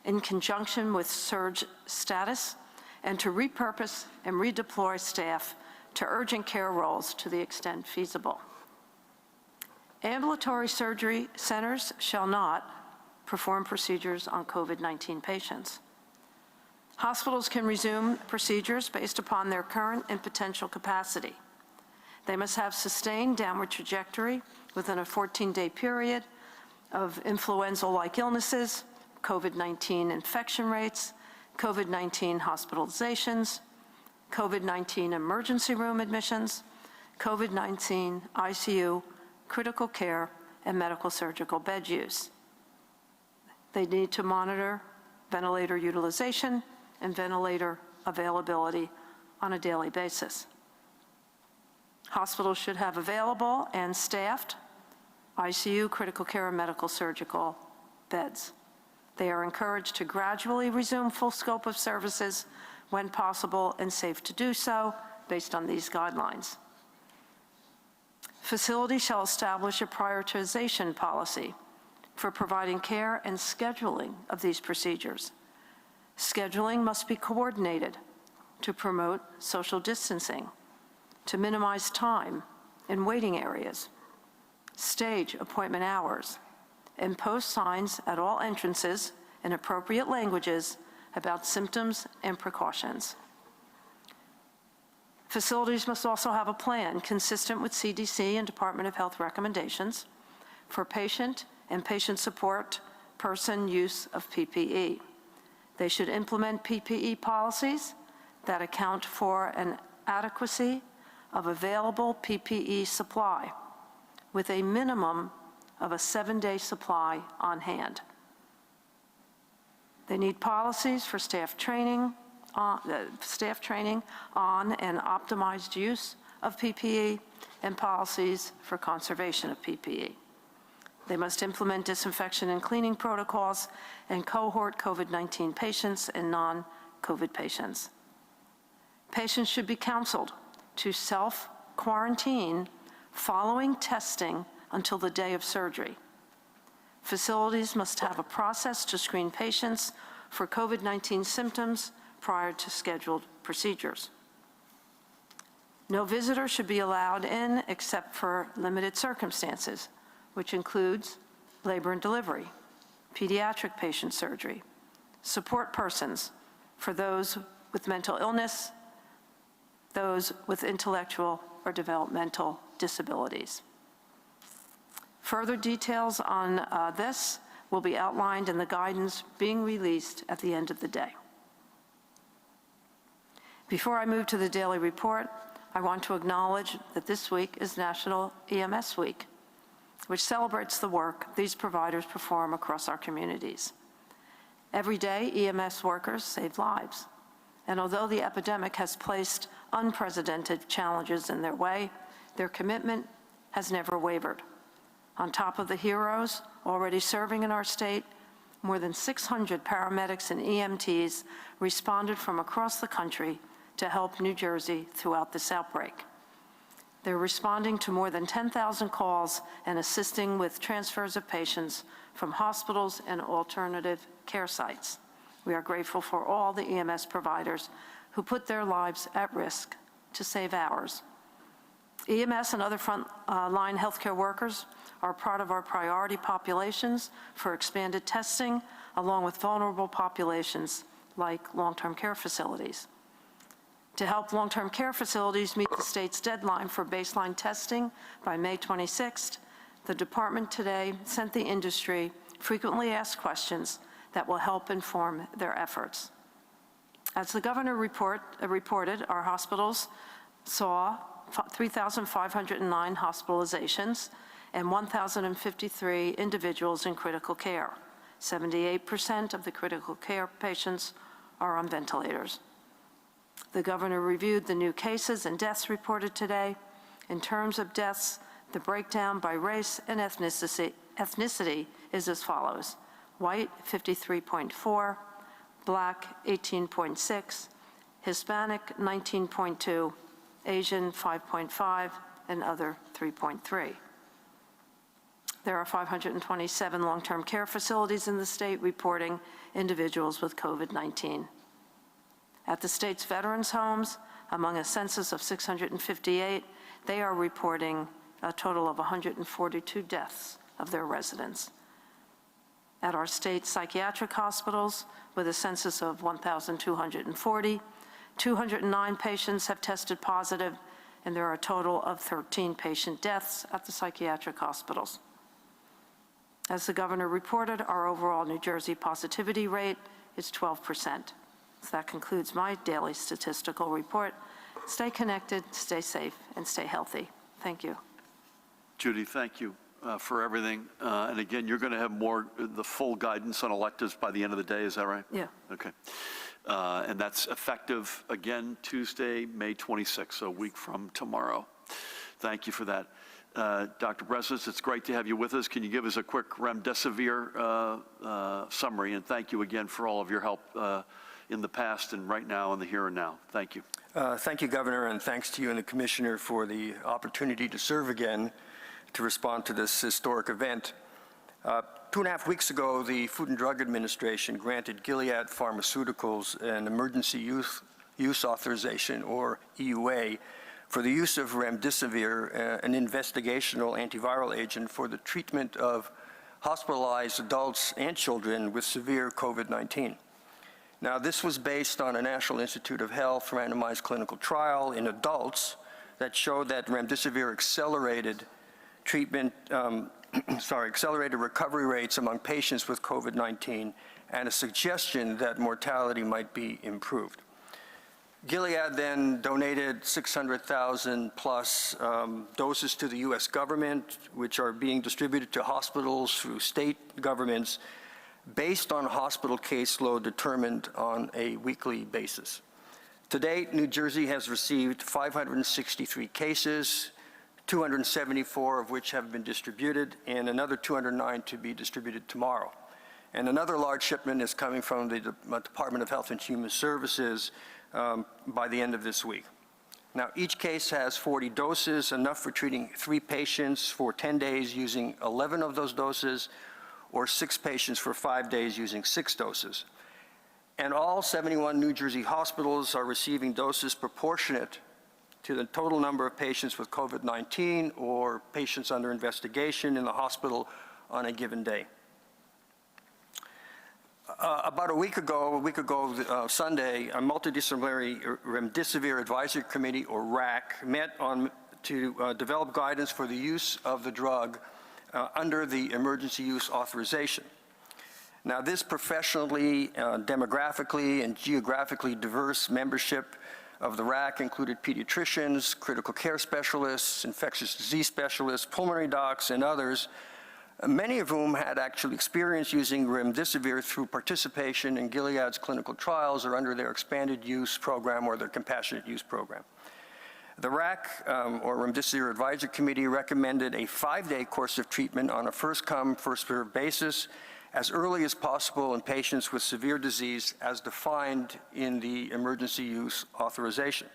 in conjunction with surge status, and to repurpose and redeploy staff to urgent care roles to the extent feasible. Ambulatory surgery centers shall not perform procedures on COVID-19 patients. Hospitals can resume procedures based upon their current and potential capacity. They must have sustained downward trajectory within a 14-day period of influenza-like illnesses, COVID-19 infection rates, COVID-19 hospitalizations, COVID-19 emergency room admissions, COVID-19 ICU, critical care, and medical surgical bed use. They need to monitor ventilator utilization and ventilator availability on a daily basis. Hospitals should have available and staffed ICU, critical care, and medical surgical beds. They are encouraged to gradually resume full scope of services when possible and safe to do so based on these guidelines. Facilities shall establish a prioritization policy for providing care and scheduling of these procedures. Scheduling must be coordinated to promote social distancing, to minimize time in waiting areas, stage appointment hours, and post signs at all entrances in appropriate languages about symptoms and precautions. Facilities must also have a plan consistent with CDC and Department of Health recommendations for patient and patient support person use of PPE. They should implement PPE policies that account for an adequacy of available PPE supply with a minimum of a 7-day supply on hand. They need policies for staff training on and optimized use of PPE and policies for conservation of PPE. They must implement disinfection and cleaning protocols and cohort COVID-19 patients and non-COVID patients. Patients should be counseled to self-quarantine following testing until the day of surgery. Facilities must have a process to screen patients for COVID-19 symptoms prior to scheduled procedures. No visitor should be allowed in except for limited circumstances, which includes labor and delivery, pediatric patient surgery, support persons for those with mental illness, those with intellectual or developmental disabilities. Further details on this will be outlined in the guidance being released at the end of the day. Before I move to the daily report, I want to acknowledge that this week is National EMS Week, which celebrates the work these providers perform across our communities. Every day, EMS workers save lives. And although the epidemic has placed unprecedented challenges in their way, their commitment has never wavered. On top of the heroes already serving in our state, More than 600 paramedics and EMTs responded from across the country to help New Jersey throughout this outbreak. They're responding to more than 10,000 calls and assisting with transfers of patients from hospitals and alternative care sites. We are grateful for all the EMS providers who put their lives at risk to save ours. EMS and other frontline healthcare workers are part of our priority populations for expanded testing, along with vulnerable populations like long-term care facilities. To help long-term care facilities meet the state's deadline for baseline testing by May 26th, the department today sent the industry frequently asked questions that will help inform their efforts. As the governor reported, our hospitals saw 3,509 hospitalizations and 1,053 individuals in critical care. 78% of the critical care patients are on ventilators. The governor reviewed the new cases and deaths reported today. In terms of deaths, the breakdown by race and ethnicity is as follows: white, 53.4, Black, 18.6, Hispanic, 19.2, Asian, 5.5, and other, 3.3. There are 527 long-term care facilities in the state reporting individuals with COVID-19. At the state's veterans' homes, among a census of 658, they are reporting a total of 142 deaths of their residents. At our state psychiatric hospitals, with a census of 1,240, 209 patients have tested positive, and there are a total of 13 patient deaths at the psychiatric hospitals. As the governor reported, our overall New Jersey positivity rate is 12%. So that concludes my daily statistical report. Stay connected, stay safe, and stay healthy. Thank you. Judy, thank you for everything. And again, you're going to have the full guidance on electives by the end of the day, is that right? Yeah. Okay. And that's effective, again, Tuesday, May 26th, so a week from tomorrow. Thank you for that. Dr. Bressis, it's great to have you with us. Can you give us a quick Remdesivir summary? And thank you again for all of your help in the past and right now in the here and now. Thank you. Thank you, Governor, and thanks to you and the Commissioner for the opportunity to serve again to respond to this historic event. 2.5 weeks ago, the Food and Drug Administration granted Gilead Pharmaceuticals an emergency use authorization, or EUA, for the use of Remdesivir, an investigational antiviral agent for the treatment of hospitalized adults and children with severe COVID-19. Now, this was based on a National Institute of Health randomized clinical trial in adults that showed that Remdesivir accelerated accelerated recovery rates among patients with COVID-19 and a suggestion that mortality might be improved. Gilead then donated 600,000 plus doses to the U.S. government, which are being distributed to hospitals through state governments based on hospital caseload determined on a weekly basis. To date, New Jersey has received 563 cases, 274 of which have been distributed, and another 209 to be distributed tomorrow. And another large shipment is coming from the Department of Health and Human Services by the end of this week. Now, each case has 40 doses, enough for treating 3 patients for 10 days using 11 of those doses, or 6 patients for 5 days using 6 doses. And all 71 New Jersey hospitals are receiving doses proportionate to the total number of patients with COVID-19 or patients under investigation in the hospital on a given day. About a week ago, Sunday, a multidisciplinary Remdesivir Advisory Committee, or RAC, met to develop guidance for the use of the drug under the emergency use authorization. Now, this professionally, demographically, and geographically diverse membership of the RAC included pediatricians, critical care specialists, infectious disease specialists, pulmonary docs, and others, many of whom had actually experience using Remdesivir through participation in Gilead's clinical trials or under their expanded use program or their compassionate use program. The RAC, or Remdesivir Advisory Committee, recommended a 5-day course of treatment on a first-come, first-served basis, as early as possible in patients with severe disease as defined in the emergency use authorization.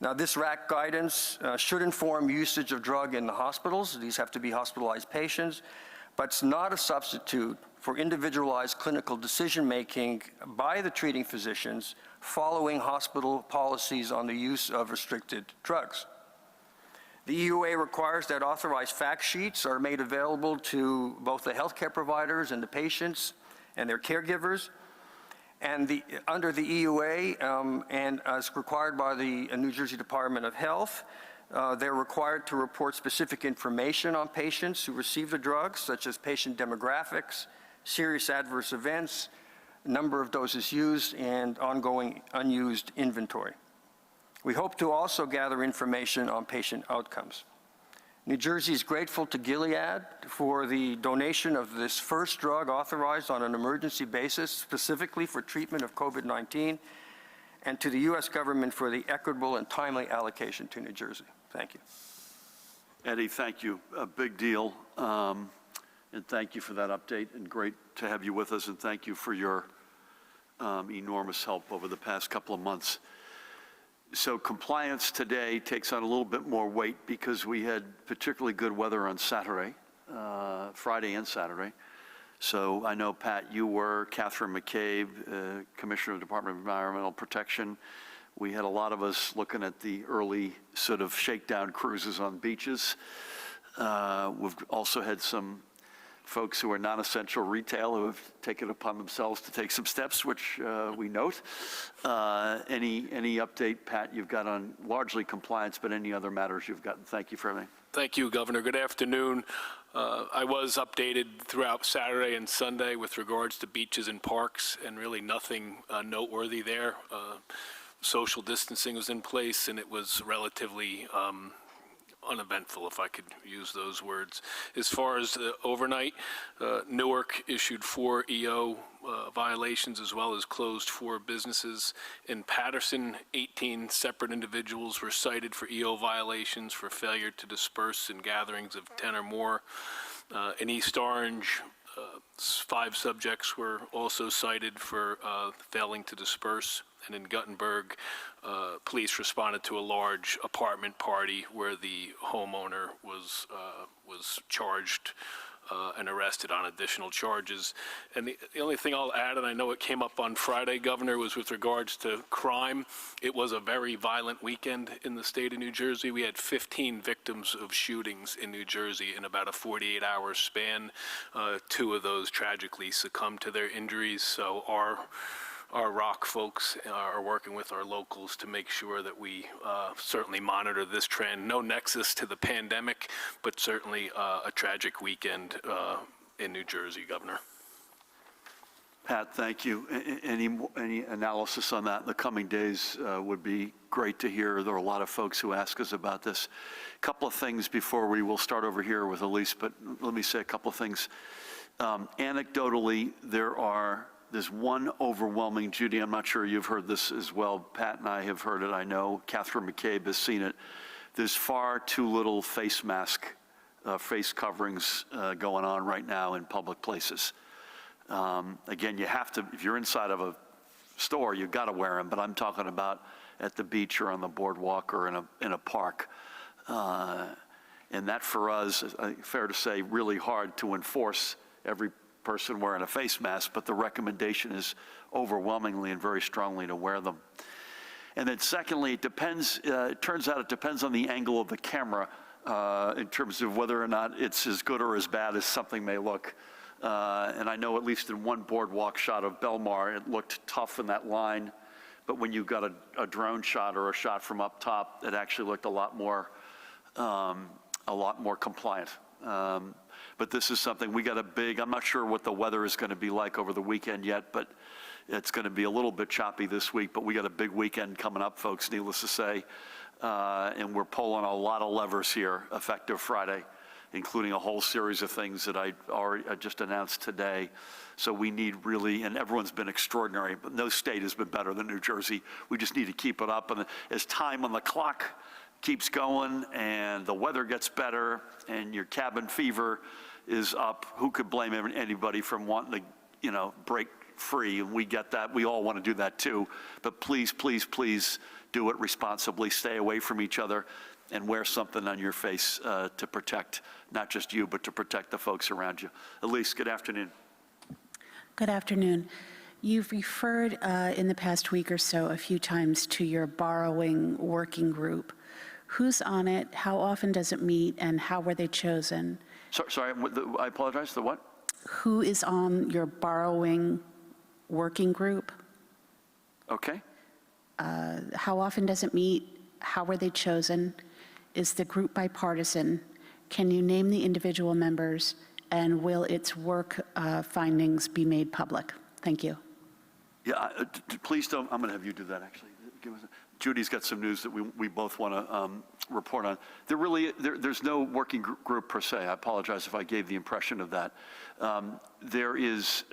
Now, this RAC guidance should inform usage of drug in the hospitals. These have to be hospitalized patients, but it's not a substitute for individualized clinical decision-making by the treating physicians following hospital policies on the use of restricted drugs. The EUA requires that authorized fact sheets are made available to both the healthcare providers and the patients and their caregivers. And under the EUA, and as required by the New Jersey Department of Health, they're required to report specific information on patients who receive the drugs, such as patient demographics, serious adverse events, number of doses used, and ongoing unused inventory. We hope to also gather information on patient outcomes. New Jersey is grateful to Gilead for the donation of this first drug authorized on an emergency basis, specifically for treatment of COVID-19, and to the U.S. government for the equitable and timely allocation to New Jersey. Thank you. Eddie, thank you. A big deal. And thank you for that update, and great to have you with us, and thank you for your enormous help over the past couple of months. So compliance today takes on a little bit more weight because we had particularly good weather on Saturday, Friday and Saturday. So I know, Pat, you were, Catherine McCabe, Commissioner of the Department of Environmental Protection. We had a lot of us looking at the early sort of shakedown cruises on beaches. We've also had some folks who are non-essential retail who have taken upon themselves to take some steps, which we note. Any update, Pat, you've got on largely compliance, but any other matters you've gotten? Thank you for everything. Thank you, Governor. Good afternoon. I was updated throughout Saturday and Sunday with regards to beaches and parks, and really nothing noteworthy there. Social distancing was in place, and it was relatively uneventful, if I could use those words. As far as the overnight, Newark issued 4 EO violations, as well as closed 4 businesses. In Patterson, 18 separate individuals were cited for EO violations for failure to disperse in gatherings of 10 or more. In East Orange, 5 subjects were also cited for failing to disperse. And in Guttenberg, police responded to a large apartment party where the homeowner was charged and arrested on additional charges. And the only thing I'll add, and I know it came up on Friday, Governor, was with regards to crime. It was a very violent weekend in the state of New Jersey. We had 15 victims of shootings in New Jersey in about a 48-hour span. 2 of those tragically succumbed to their injuries. So our ROC folks are working with our locals to make sure that we certainly monitor this trend. No nexus to the pandemic, but certainly a tragic weekend in New Jersey, Governor. Pat, thank you. Any analysis on that in the coming days would be great to hear. There are a lot of folks who ask us about this. A couple of things before we will start over here with Elise, but let me say a couple of things. Anecdotally, there's one overwhelming, Judy, I'm not sure you've heard this as well. Pat and I have heard it, I know. Catherine McCabe has seen it. There's far too little face coverings going on right now in public places. Again, you have to, if you're inside of a store, you've got to wear them, but I'm talking about at the beach or on the boardwalk or in a park. And that for us, is, fair to say, really hard to enforce every person wearing a face mask, but the recommendation is overwhelmingly and very strongly to wear them. And then secondly, it depends, it turns out it depends on the angle of the camera in terms of whether or not it's as good or as bad as something may look. And I know at least in one boardwalk shot of Belmar, it looked tough in that line, but when you got a drone shot or a shot from up top, it actually looked a lot more compliant. But this is something, we got a big, I'm not sure what the weather is going to be like over the weekend yet, but it's going to be a little bit choppy this week, but we got a big weekend coming up, folks, needless to say. And we're pulling a lot of levers here effective Friday, including a whole series of things that I just announced today. So we need really, and everyone's been extraordinary, but no state has been better than New Jersey. We just need to keep it up. And as time on the clock keeps going and the weather gets better and your cabin fever is up. Who could blame anybody from wanting to, break free? And we get that. We all want to do that too. But please, please, please do it responsibly. Stay away from each other and wear something on your face to protect not just you, but to protect the folks around you. Elise, good afternoon. Good afternoon. You've referred in the past week or so a few times to your borrowing working group. Who's on it? How often does it meet? And how were they chosen? Sorry, I apologize. The what? Who is on your borrowing working group? Okay. How often does it meet? How were they chosen? Is the group bipartisan? Can you name the individual members? And will its work findings be made public? Thank you. Yeah, please don't. I'm going to have you do that, actually. Judy's got some news that we both want to report on. There's no working group per se. I apologize if I gave the impression of that. There is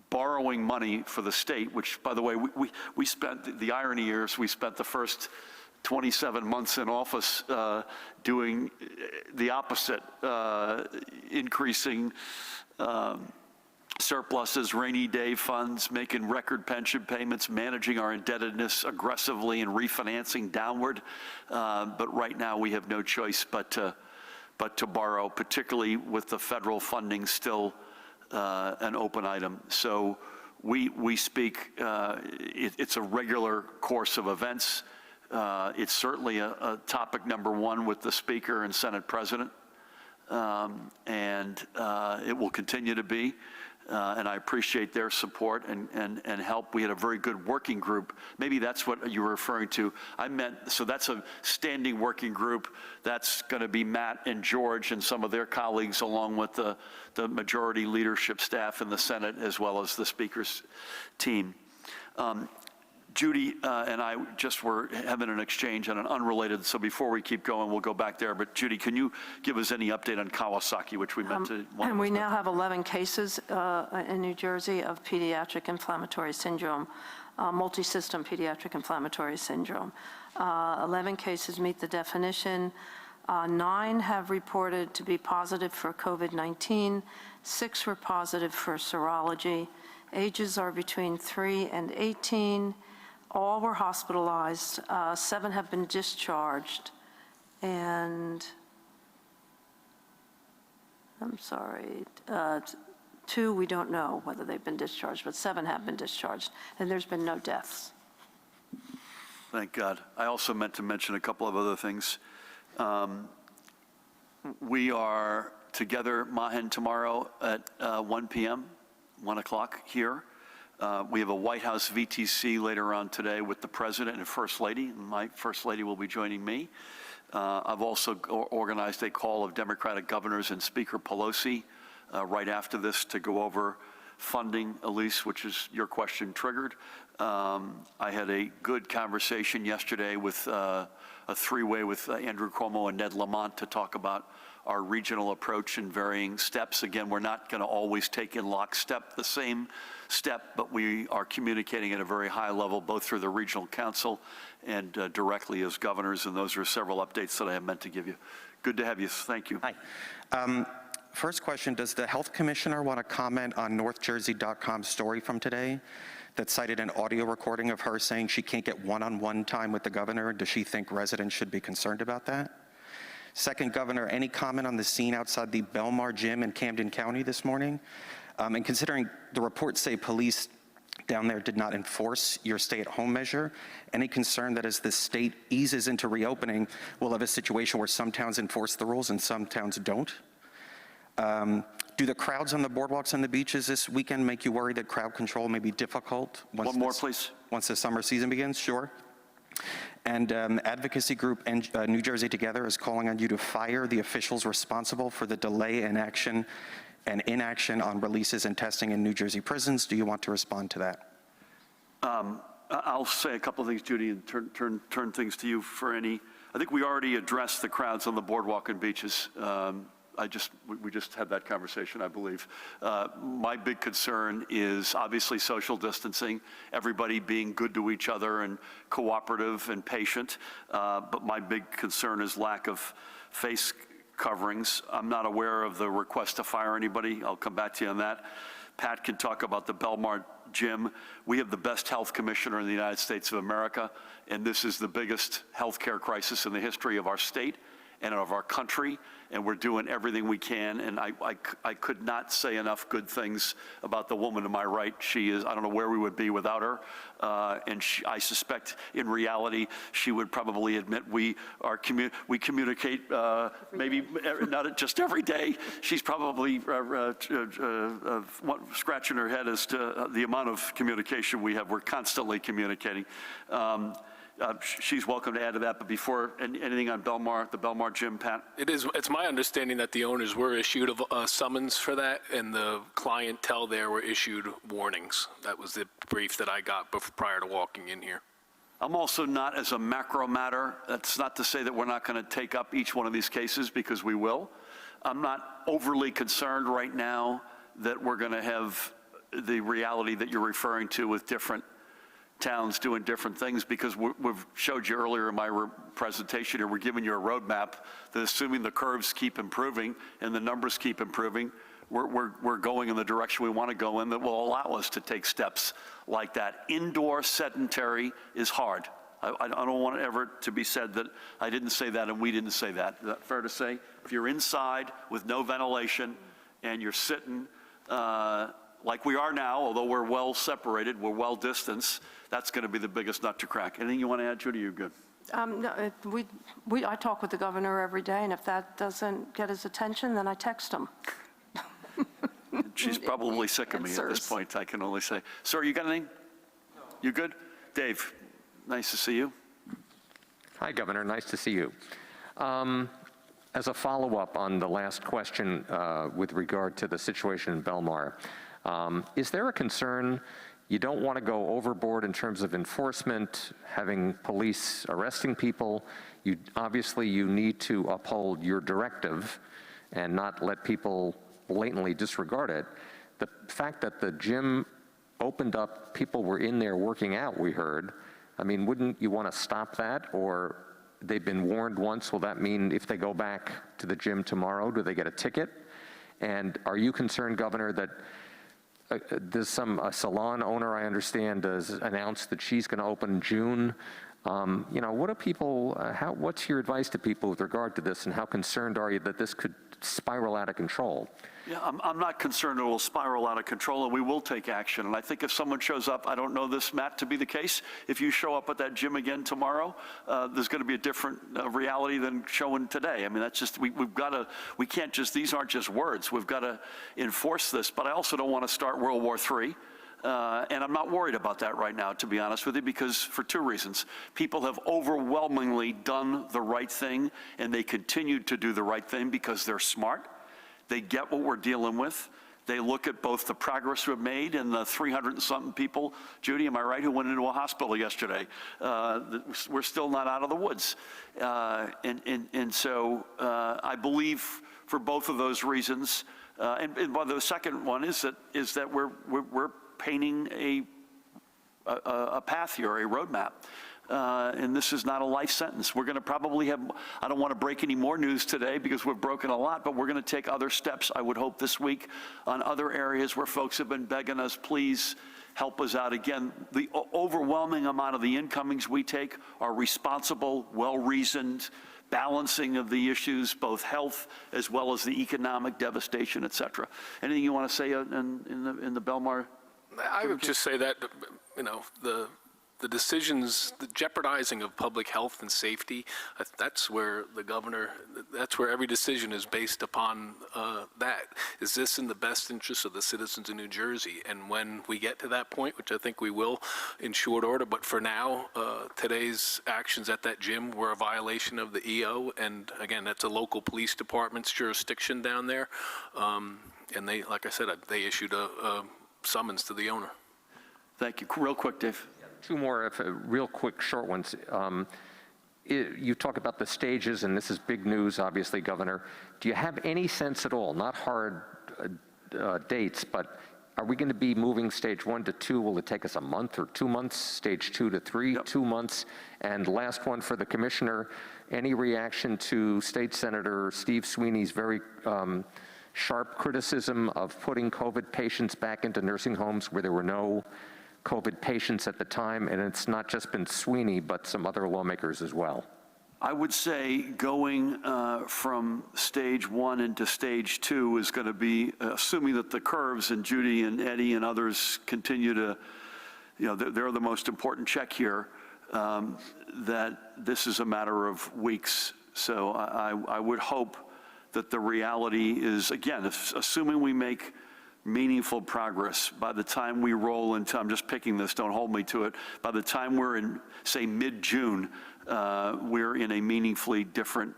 borrowing money for the state, which, by the way, we spent, the irony is we spent the first 27 months in office doing the opposite, increasing surpluses, rainy day funds, making record pension payments, managing our indebtedness aggressively and refinancing downward. But right now we have no choice but to borrow, particularly with the federal funding still an open item. So we speak, it's a regular course of events. It's certainly a topic number one with the Speaker and Senate President. And it will continue to be. And I appreciate their support and help. We had a very good working group. Maybe that's what you were referring to. I meant, so that's a standing working group. That's going to be Matt and George and some of their colleagues, along with the majority leadership staff in the Senate, as well as the Speaker's team. Judy and I just were having an exchange on an unrelated, so before we keep going, we'll go back there. But Judy, can you give us any update on Kawasaki, which we meant to? And we now have 11 cases in New Jersey of pediatric inflammatory syndrome, multi-system pediatric inflammatory syndrome. 11 cases meet the definition. 9 have reported to be positive for COVID-19. 6 were positive for serology. Ages are between 3 and 18. All were hospitalized. 7 have been discharged. And, I'm sorry, 2 we don't know whether they've been discharged, but 7 have been discharged. And there's been no deaths. Thank God. I also meant to mention a couple of other things. We are together, Mahen, tomorrow at 1 p.m., 1 o'clock here. We have a White House VTC later on today with the President and First Lady. My First Lady will be joining me. I've also organized a call of Democratic governors and Speaker Pelosi right after this to go over funding, Elise, which is your question triggered. I had a good conversation yesterday with a three-way with Andrew Cuomo and Ned Lamont to talk about our regional approach in varying steps. Again, we're not going to always take in lockstep the same step, but we are communicating at a very high level, both through the regional council and directly as governors, and those are several updates that I have meant to give you. Good to have you. Thank you. Hi. First question, does the health commissioner want to comment on NorthJersey.com's story from today that cited an audio recording of her saying she can't get one-on-one time with the governor? Does she think residents should be concerned about that? Second, Governor, any comment on the scene outside the Belmar Gym in Camden County this morning? And considering the reports say police down there did not enforce your stay-at-home measure, any concern that as the state eases into reopening, we'll have a situation where some towns enforce the rules and some towns don't? Do the crowds on the boardwalks and the beaches this weekend make you worry that crowd control may be difficult? One more, please. Once the summer season begins? Sure. And advocacy group New Jersey Together is calling on you to fire the officials responsible for the delay in action and inaction on releases and testing in New Jersey prisons. Do you want to respond to that? I'll say a couple of things, Judy, and turn things to you for any. I think we already addressed the crowds on the boardwalk and beaches. We just had that conversation, I believe. My big concern is obviously social distancing, everybody being good to each other and cooperative and patient. But my big concern is lack of face coverings. I'm not aware of the request to fire anybody. I'll come back to you on that. Pat can talk about the Belmar gym. We have the best health commissioner in the United States of America, and this is the biggest healthcare crisis in the history of our state and of our country, and we're doing everything we can. And I could not say enough good things about the woman to my right. She is, I don't know where we would be without her. And I suspect in reality, she would probably admit we communicate maybe not just every day. She's probably scratching her head as to the amount of communication we have. We're constantly communicating. She's welcome to add to that, but before anything on Belmar, the Belmar gym, Pat? It's my understanding that the owners were issued a summons for that, and the clientele there were issued warnings. That was the brief that I got prior to walking in here. I'm also not, as a macro matter, that's not to say that we're not going to take up each one of these cases, because we will. I'm not overly concerned right now that we're going to have the reality that you're referring to with different towns doing different things, because we've showed you earlier in my presentation here, we're giving you a roadmap that, assuming the curves keep improving and the numbers keep improving, we're going in the direction we want to go in that will allow us to take steps like that. Indoor sedentary is hard. I don't want it ever to be said that I didn't say that and we didn't say that. Is that fair to say? If you're inside with no ventilation and you're sitting like we are now, although we're well separated, we're well distanced, that's going to be the biggest nut to crack. Anything you want to add, Judy? You're good. No, I talk with the governor every day, and if that doesn't get his attention, then I text him. She's probably sick of me at this point, I can only say. Sir, you got anything? No. You good? Dave, nice to see you. Hi, Governor. Nice to see you. As a follow-up on the last question with regard to the situation in Belmar, is there a concern you don't want to go overboard in terms of enforcement, having police arresting people? Obviously, you need to uphold your directive and not let people blatantly disregard it. The fact that the gym opened up, people were in there working out, we heard. I mean, wouldn't you want to stop that? Or they've been warned once, will that mean if they go back to the gym tomorrow, do they get a ticket? And are you concerned, Governor, that there's a salon owner, I understand, has announced that she's going to open in June. What do people, what's your advice to people with regard to this, and how concerned are you that this could spiral out of control? Yeah, I'm not concerned it will spiral out of control, and we will take action. And I think if someone shows up, I don't know this, Matt, to be the case, if you show up at that gym again tomorrow, there's going to be a different reality than showing today. I mean, that's just, we can't just, these aren't just words. We've got to enforce this. But I also don't want to start World War III. And I'm not worried about that right now, to be honest with you, because for two reasons. People have overwhelmingly done the right thing, and they continue to do the right thing because they're smart. They get what we're dealing with. They look at both the progress we've made and the 300 and something people, Judy, am I right, who went into a hospital yesterday? We're still not out of the woods. And so I believe for both of those reasons, and the second one is that we're painting a path here, a roadmap. And this is not a life sentence. We're going to probably have, I don't want to break any more news today because we've broken a lot, but we're going to take other steps, I would hope, this week on other areas where folks have been begging us, please help us out. Again, the overwhelming amount of the incomings we take are responsible, well-reasoned, balancing of the issues, both health as well as the economic devastation, et cetera. Anything you want to say in the Belmar? I would just say that, the decisions, the jeopardizing of public health and safety, that's where the governor, that's where every decision is based upon that. Is this in the best interest of the citizens of New Jersey? And when we get to that point, which I think we will in short order, but for now, today's actions at that gym were a violation of the EO. And again, that's a local police department's jurisdiction down there. And they, like I said, they issued a summons to the owner. Thank you. Real quick, Dave. Two more, real quick, short ones. You talk about the stages, and this is big news, obviously, Governor. Do you have any sense at all, not hard dates, but Are we going to be moving stage 1 to 2? Will it take us a month or 2 months? Stage 2 to 3, 2 months? And last one for the commissioner, any reaction to State Senator Steve Sweeney's very sharp criticism of putting COVID patients back into nursing homes where there were no COVID patients at the time? And it's not just been Sweeney, but some other lawmakers as well. I would say going from stage 1 into stage 2 is going to be, assuming that the curves and Judy and Eddie and others continue to, they're the most important check here, that this is a matter of weeks. So I would hope that the reality is, again, assuming we make meaningful progress, by the time we roll into, I'm just picking this, don't hold me to it, by the time we're in, say, mid-June, we're in a meaningfully different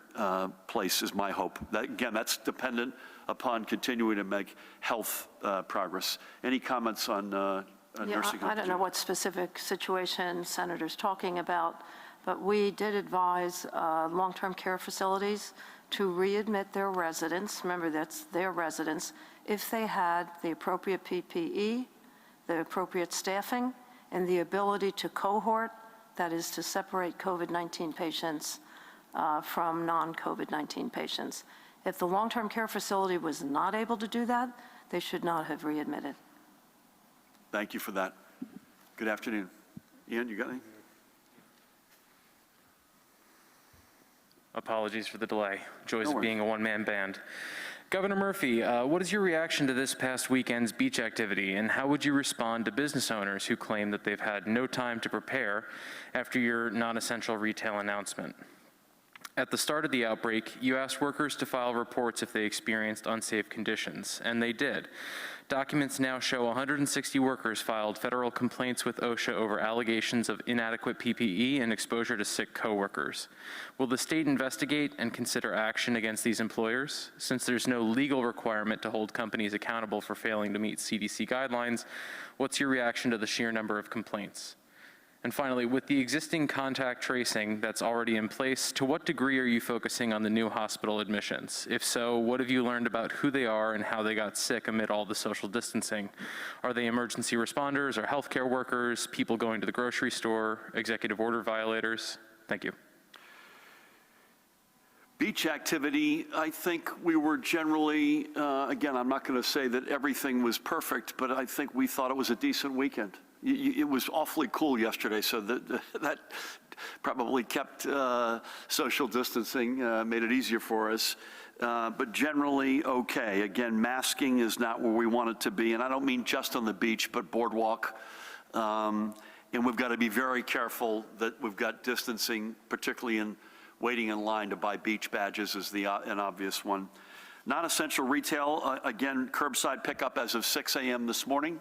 place, is my hope. That, again, that's dependent upon continuing to make health progress. Any comments on nursing homes? I don't know what specific situation Senator's talking about, but we did advise long-term care facilities to readmit their residents, remember that's their residents, if they had the appropriate PPE, the appropriate staffing, and the ability to cohort, that is to separate COVID-19 patients from non-COVID-19 patients. If the long-term care facility was not able to do that, they should not have readmitted. Thank you for that. Good afternoon. Ian, you got anything? Apologies for the delay. Joys of being a one-man band. Governor Murphy, what is your reaction to this past weekend's beach activity, and how would you respond to business owners who claim that they've had no time to prepare after your non-essential retail announcement? At the start of the outbreak, you asked workers to file reports if they experienced unsafe conditions, and they did. Documents now show 160 workers filed federal complaints with OSHA over allegations of inadequate PPE and exposure to sick coworkers. Will the state investigate and consider action against these employers? Since there's no legal requirement to hold companies accountable for failing to meet CDC guidelines, what's your reaction to the sheer number of complaints? And finally, with the existing contact tracing that's already in place, to what degree are you focusing on the new hospital admissions? If so, what have you learned about who they are and how they got sick amid all the social distancing? Are they emergency responders or healthcare workers, people going to the grocery store, executive order violators? Thank you. Beach activity, I think we were generally, again, I'm not going to say that everything was perfect, but I think we thought it was a decent weekend. It was awfully cool yesterday, so that probably kept social distancing, made it easier for us. But generally, okay. Again, masking is not where we want it to be, and I don't mean just on the beach, but boardwalk. And we've got to be very careful that we've got distancing, particularly in waiting in line to buy beach badges is an obvious one. Non-essential retail, again, curbside pickup as of 6 a.m. this morning.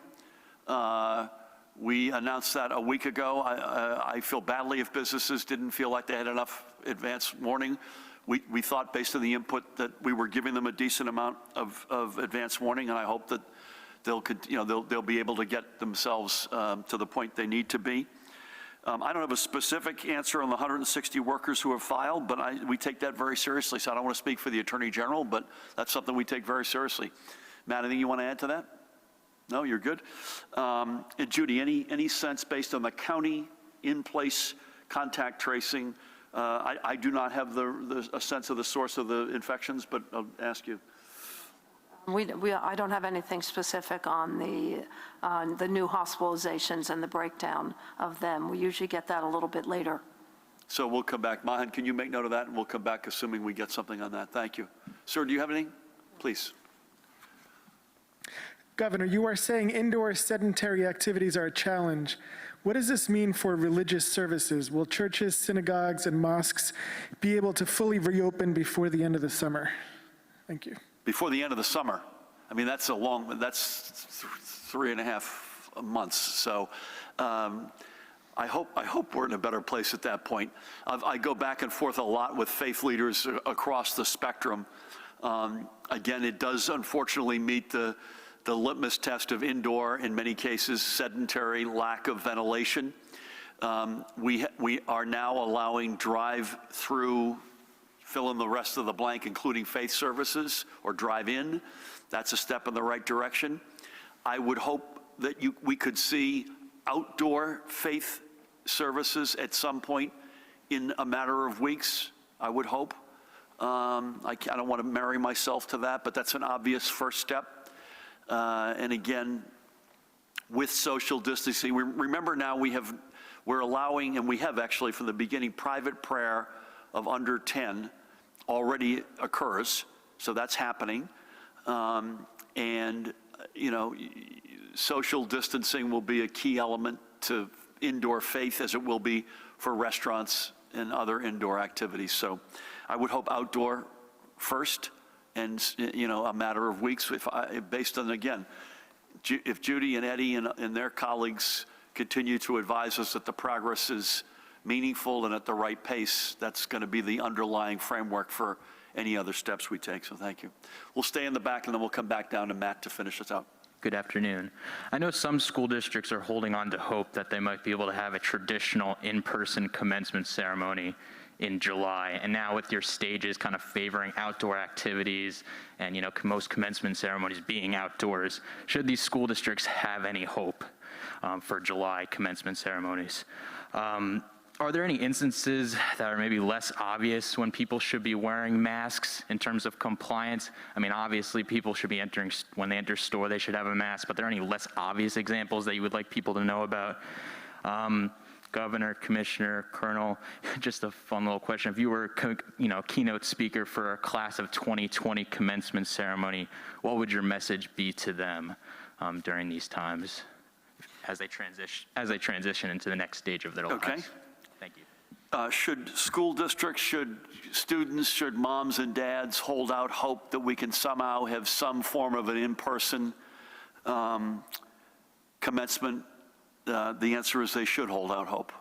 We announced that a week ago. I feel badly if businesses didn't feel like they had enough advance warning. We thought, based on the input, that we were giving them a decent amount of advance warning, and I hope that they'll be able to get themselves to the point they need to be. I don't have a specific answer on the 160 workers who have filed, but we take that very seriously. So I don't want to speak for the Attorney General, but that's something we take very seriously. Matt, anything you want to add to that? No, you're good. And Judy, any sense based on the county in-place contact tracing? I do not have a sense of the source of the infections, but I'll ask you. I don't have anything specific on the new hospitalizations and the breakdown of them. We usually get that a little bit later. So we'll come back. Mahan, can you make note of that? And we'll come back assuming we get something on that. Thank you. Sir, do you have anything? Please. Governor, you are saying indoor sedentary activities are a challenge. What does this mean for religious services? Will churches, synagogues, and mosques be able to fully reopen before the end of the summer? Thank you. Before the end of the summer. I mean, that's 3.5 months. So I hope we're in a better place at that point. I go back and forth a lot with faith leaders across the spectrum. Again, it does unfortunately meet the litmus test of indoor, in many cases, sedentary, lack of ventilation. We are now allowing drive-through, fill in the rest of the blank, including faith services or drive-in. That's a step in the right direction. I would hope that we could see outdoor faith services at some point in a matter of weeks, I would hope. I don't want to marry myself to that, but that's an obvious first step. And again, with social distancing, remember now we're allowing, and we have actually from the beginning, private prayer of under 10 already occurs, so that's happening. And, you know, social distancing will be a key element to indoor faith as it will be for restaurants and other indoor activities. So I would hope outdoor first, and, you know, a matter of weeks, based on, again, if Judy and Eddie and their colleagues continue to advise us that the progress is meaningful and at the right pace, that's going to be the underlying framework for any other steps we take. So thank you. We'll stay in the back, and then we'll come back down to Matt to finish us up. Good afternoon. I know some school districts are holding on to hope that they might be able to have a traditional in-person commencement ceremony in July. And now with your stages kind of favoring outdoor activities and, you know, most commencement ceremonies being outdoors, should these school districts have any hope for July commencement ceremonies? Are there any instances that are maybe less obvious when people should be wearing masks in terms of compliance? I mean, obviously people should be entering, when they enter store, they should have a mask, but are there any less obvious examples that you would like people to know about? Governor, Commissioner, Colonel, just a fun little question. If you were, you know, keynote speaker for a class of 2020 commencement ceremony, what would your message be to them during these times as they transition into the next stage of their lives? Okay. Thank you. Should school districts, should students, should moms and dads hold out hope that we can somehow have some form of an in-person commencement? The answer is they should hold out hope.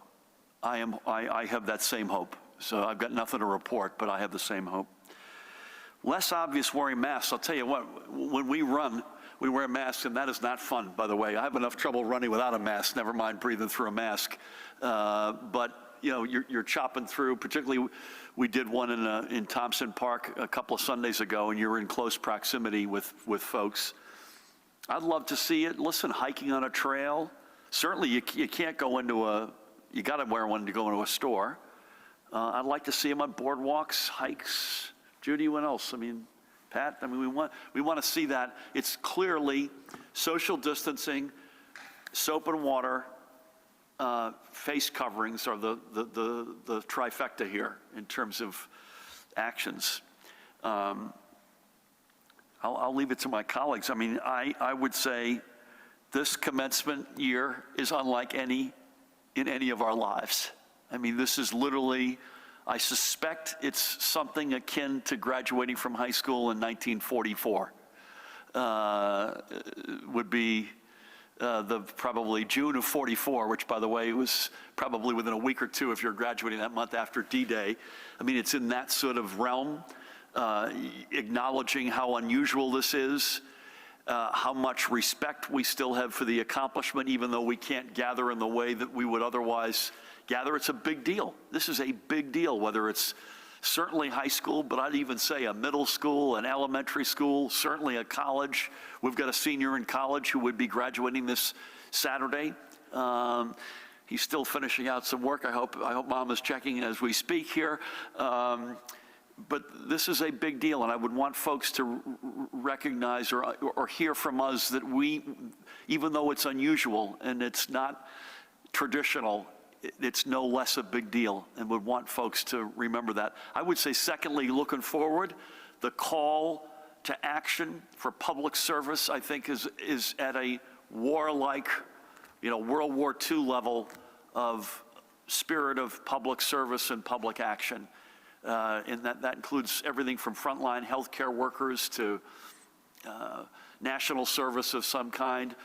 I have that same hope. So I've got nothing to report, but I have the same hope. Less obvious wearing masks. I'll tell you what, when we run, we wear masks, and that is not fun, by the way. I have enough trouble running without a mask, never mind breathing through a mask. But you know, you're chopping through, particularly we did one in Thompson Park a couple of Sundays ago, and you're in close proximity with folks. I'd love to see it. Listen, hiking on a trail, certainly you can't go into you got to wear one to go into a store. I'd like to see them on boardwalks, hikes. Judy, what else? I mean, Pat, I mean, we want to see that. It's clearly social distancing, soap and water, face coverings are the trifecta here in terms of actions. I'll leave it to my colleagues. I mean, I would say this commencement year is unlike any in any of our lives. I mean, this is literally, I suspect it's something akin to graduating from high school in 1944. Would be probably June of 44, which, by the way, was probably within a week or two if you're graduating that month after D-Day. I mean, it's in that sort of realm, acknowledging how unusual this is, how much respect we still have for the accomplishment, even though we can't gather in the way that we would otherwise gather. It's a big deal. This is a big deal, whether it's certainly high school, but I'd even say a middle school, an elementary school, certainly a college. We've got a senior in college who would be graduating this Saturday. He's still finishing out some work. I hope Mom is checking as we speak here. But this is a big deal, and I would want folks to recognize or hear from us that we, even though it's unusual and it's not traditional, it's no less a big deal, and would want folks to remember that. I would say, secondly, looking forward, the call to action for public service, I think, is at a warlike, World War II level of spirit of public service and public action. And that includes everything from frontline healthcare workers to national service of some kind,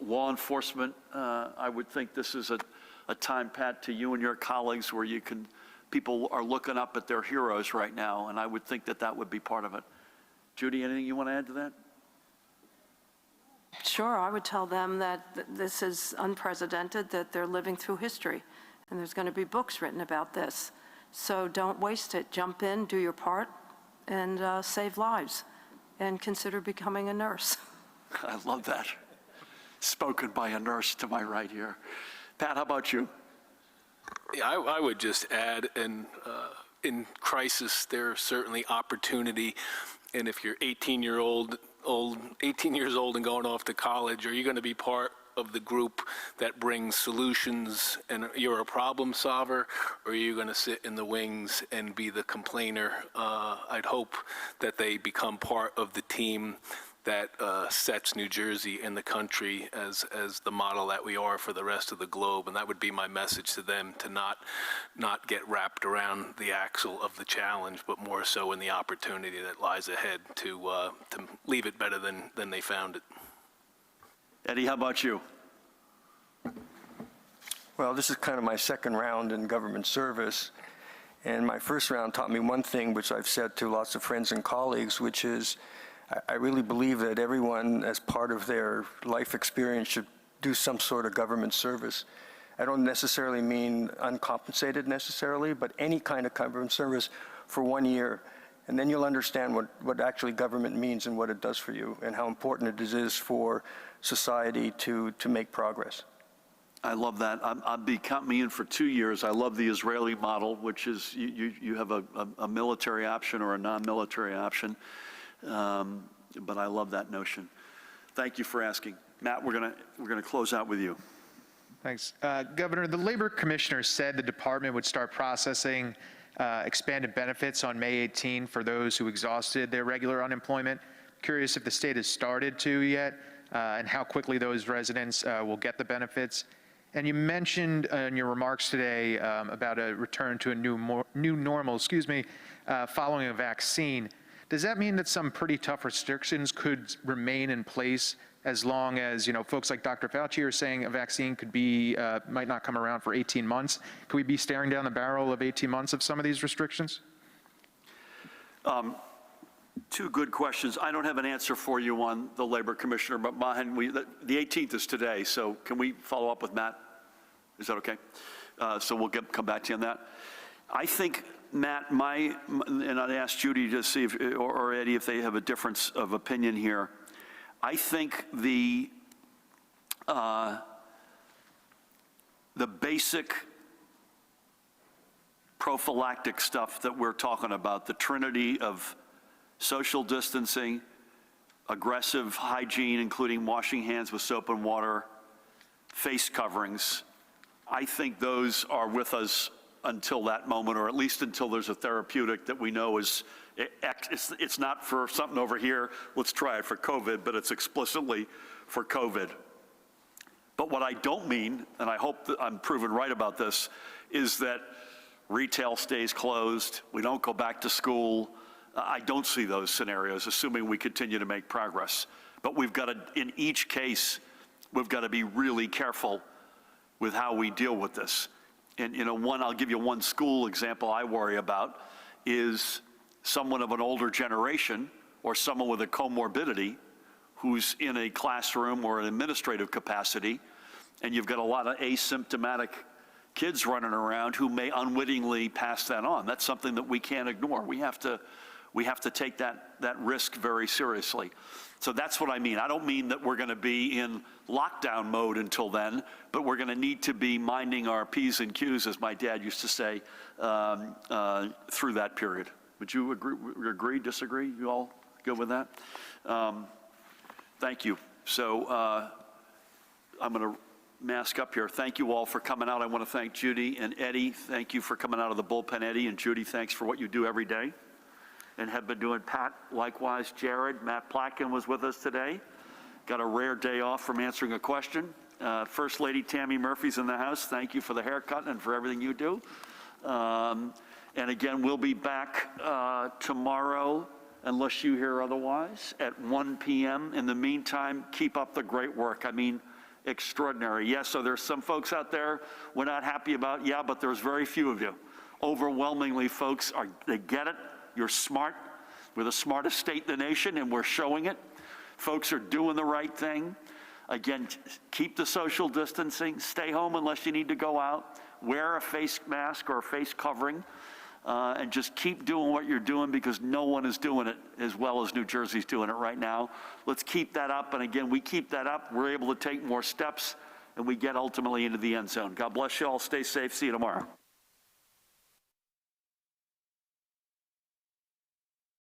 law enforcement. I would think this is a time, Pat, to you and your colleagues where people are looking up at their heroes right now, and I would think that would be part of it. Judy, anything you want to add to that? Sure, I would tell them that this is unprecedented, that they're living through history, and there's going to be books written about this. So don't waste it. Jump in, do your part, and save lives, and consider becoming a nurse. I love that. spoken by a nurse to my right here. Pat, how about you? Yeah, I would just add, and in crisis, there's certainly opportunity. And if you're 18 years old and going off to college, are you going to be part of the group that brings solutions and you're a problem solver, or are you going to sit in the wings and be the complainer? I'd hope that they become part of the team that sets New Jersey and the country as the model that we are for the rest of the globe. And that would be my message to them, to not get wrapped around the axle of the challenge, but more so in the opportunity that lies ahead to leave it better than they found it. Eddie, how about you? Well, this is kind of my second round in government service. And my first round taught me one thing, which I've said to lots of friends and colleagues, which is I really believe that everyone, as part of their life experience, should do some sort of government service. I don't necessarily mean uncompensated necessarily, but any kind of government service for 1 year. And then you'll understand what actually government means and what it does for you and how important it is for society to make progress. I love that. Count me in for 2 years. I love the Israeli model, which is you have a military option or a non-military option. But I love that notion. Thank you for asking. Matt, we're gonna close out with you. Thanks. Governor, the Labor Commissioner said the department would start processing expanded benefits on May 18 for those who exhausted their regular unemployment. Curious if the state has started to yet, and how quickly those residents will get the benefits. And you mentioned in your remarks today about a return to a new normal, following a vaccine. Does that mean that some pretty tough restrictions could remain in place as long as, folks like Dr. Fauci are saying a vaccine could be, might not come around for 18 months? Could we be staring down the barrel of 18 months of some of these restrictions? Two good questions. I don't have an answer for you on the Labor Commissioner, but Mahan, the 18th is today, so can we follow up with Matt? Is that okay? So we'll come back to you on that. I think, Matt, and I'd ask Judy to see or Eddie if they have a difference of opinion here. I think the basic prophylactic stuff that we're talking about, the trinity of social distancing, aggressive hygiene, including washing hands with soap and water, face coverings, I think those are with us until that moment, or at least until there's a therapeutic that we know is, it's not for something over here, let's try it for COVID, but it's explicitly for COVID. But what I don't mean, and I hope that I'm proven right about this, is that retail stays closed, we don't go back to school. I don't see those scenarios, assuming we continue to make progress. But we've got to, in each case, we've got to be really careful with how we deal with this. And I'll give you one school example I worry about is someone of an older generation or someone with a comorbidity who's in a classroom or an administrative capacity, and you've got a lot of asymptomatic kids running around who may unwittingly pass that on. That's something that we can't ignore. We have to take that risk very seriously. So that's what I mean. I don't mean that we're going to be in lockdown mode until then, but we're going to need to be minding our P's and Q's, as my dad used to say, through that period. Would you agree, disagree? You all good with that? Thank you. So I'm going to mask up here. Thank you all for coming out. I want to thank Judy and Eddie. Thank you for coming out of the bullpen, Eddie. And Judy, thanks for what you do every day and have been doing. Pat, likewise. Jared, Matt Platkin was with us today. Got a rare day off from answering a question. First Lady Tammy Murphy's in the house. Thank you for the haircut and for everything you do. And again, we'll be back tomorrow, unless you hear otherwise, at 1 p.m. In the meantime, keep up the great work. I mean, extraordinary. Yes, so there's some folks out there we're not happy about. Yeah, but there's very few of you. Overwhelmingly, folks, they get it. You're smart. We're the smartest state in the nation, and we're showing it. Folks are doing the right thing. Again, keep the social distancing. Stay home unless you need to go out. Wear a face mask or a face covering. and just keep doing what you're doing, because no one is doing it as well as New Jersey's doing it right now. Let's keep that up. And again, we keep that up, we're able to take more steps, and we get ultimately into the end zone. God bless you all. Stay safe. See you tomorrow.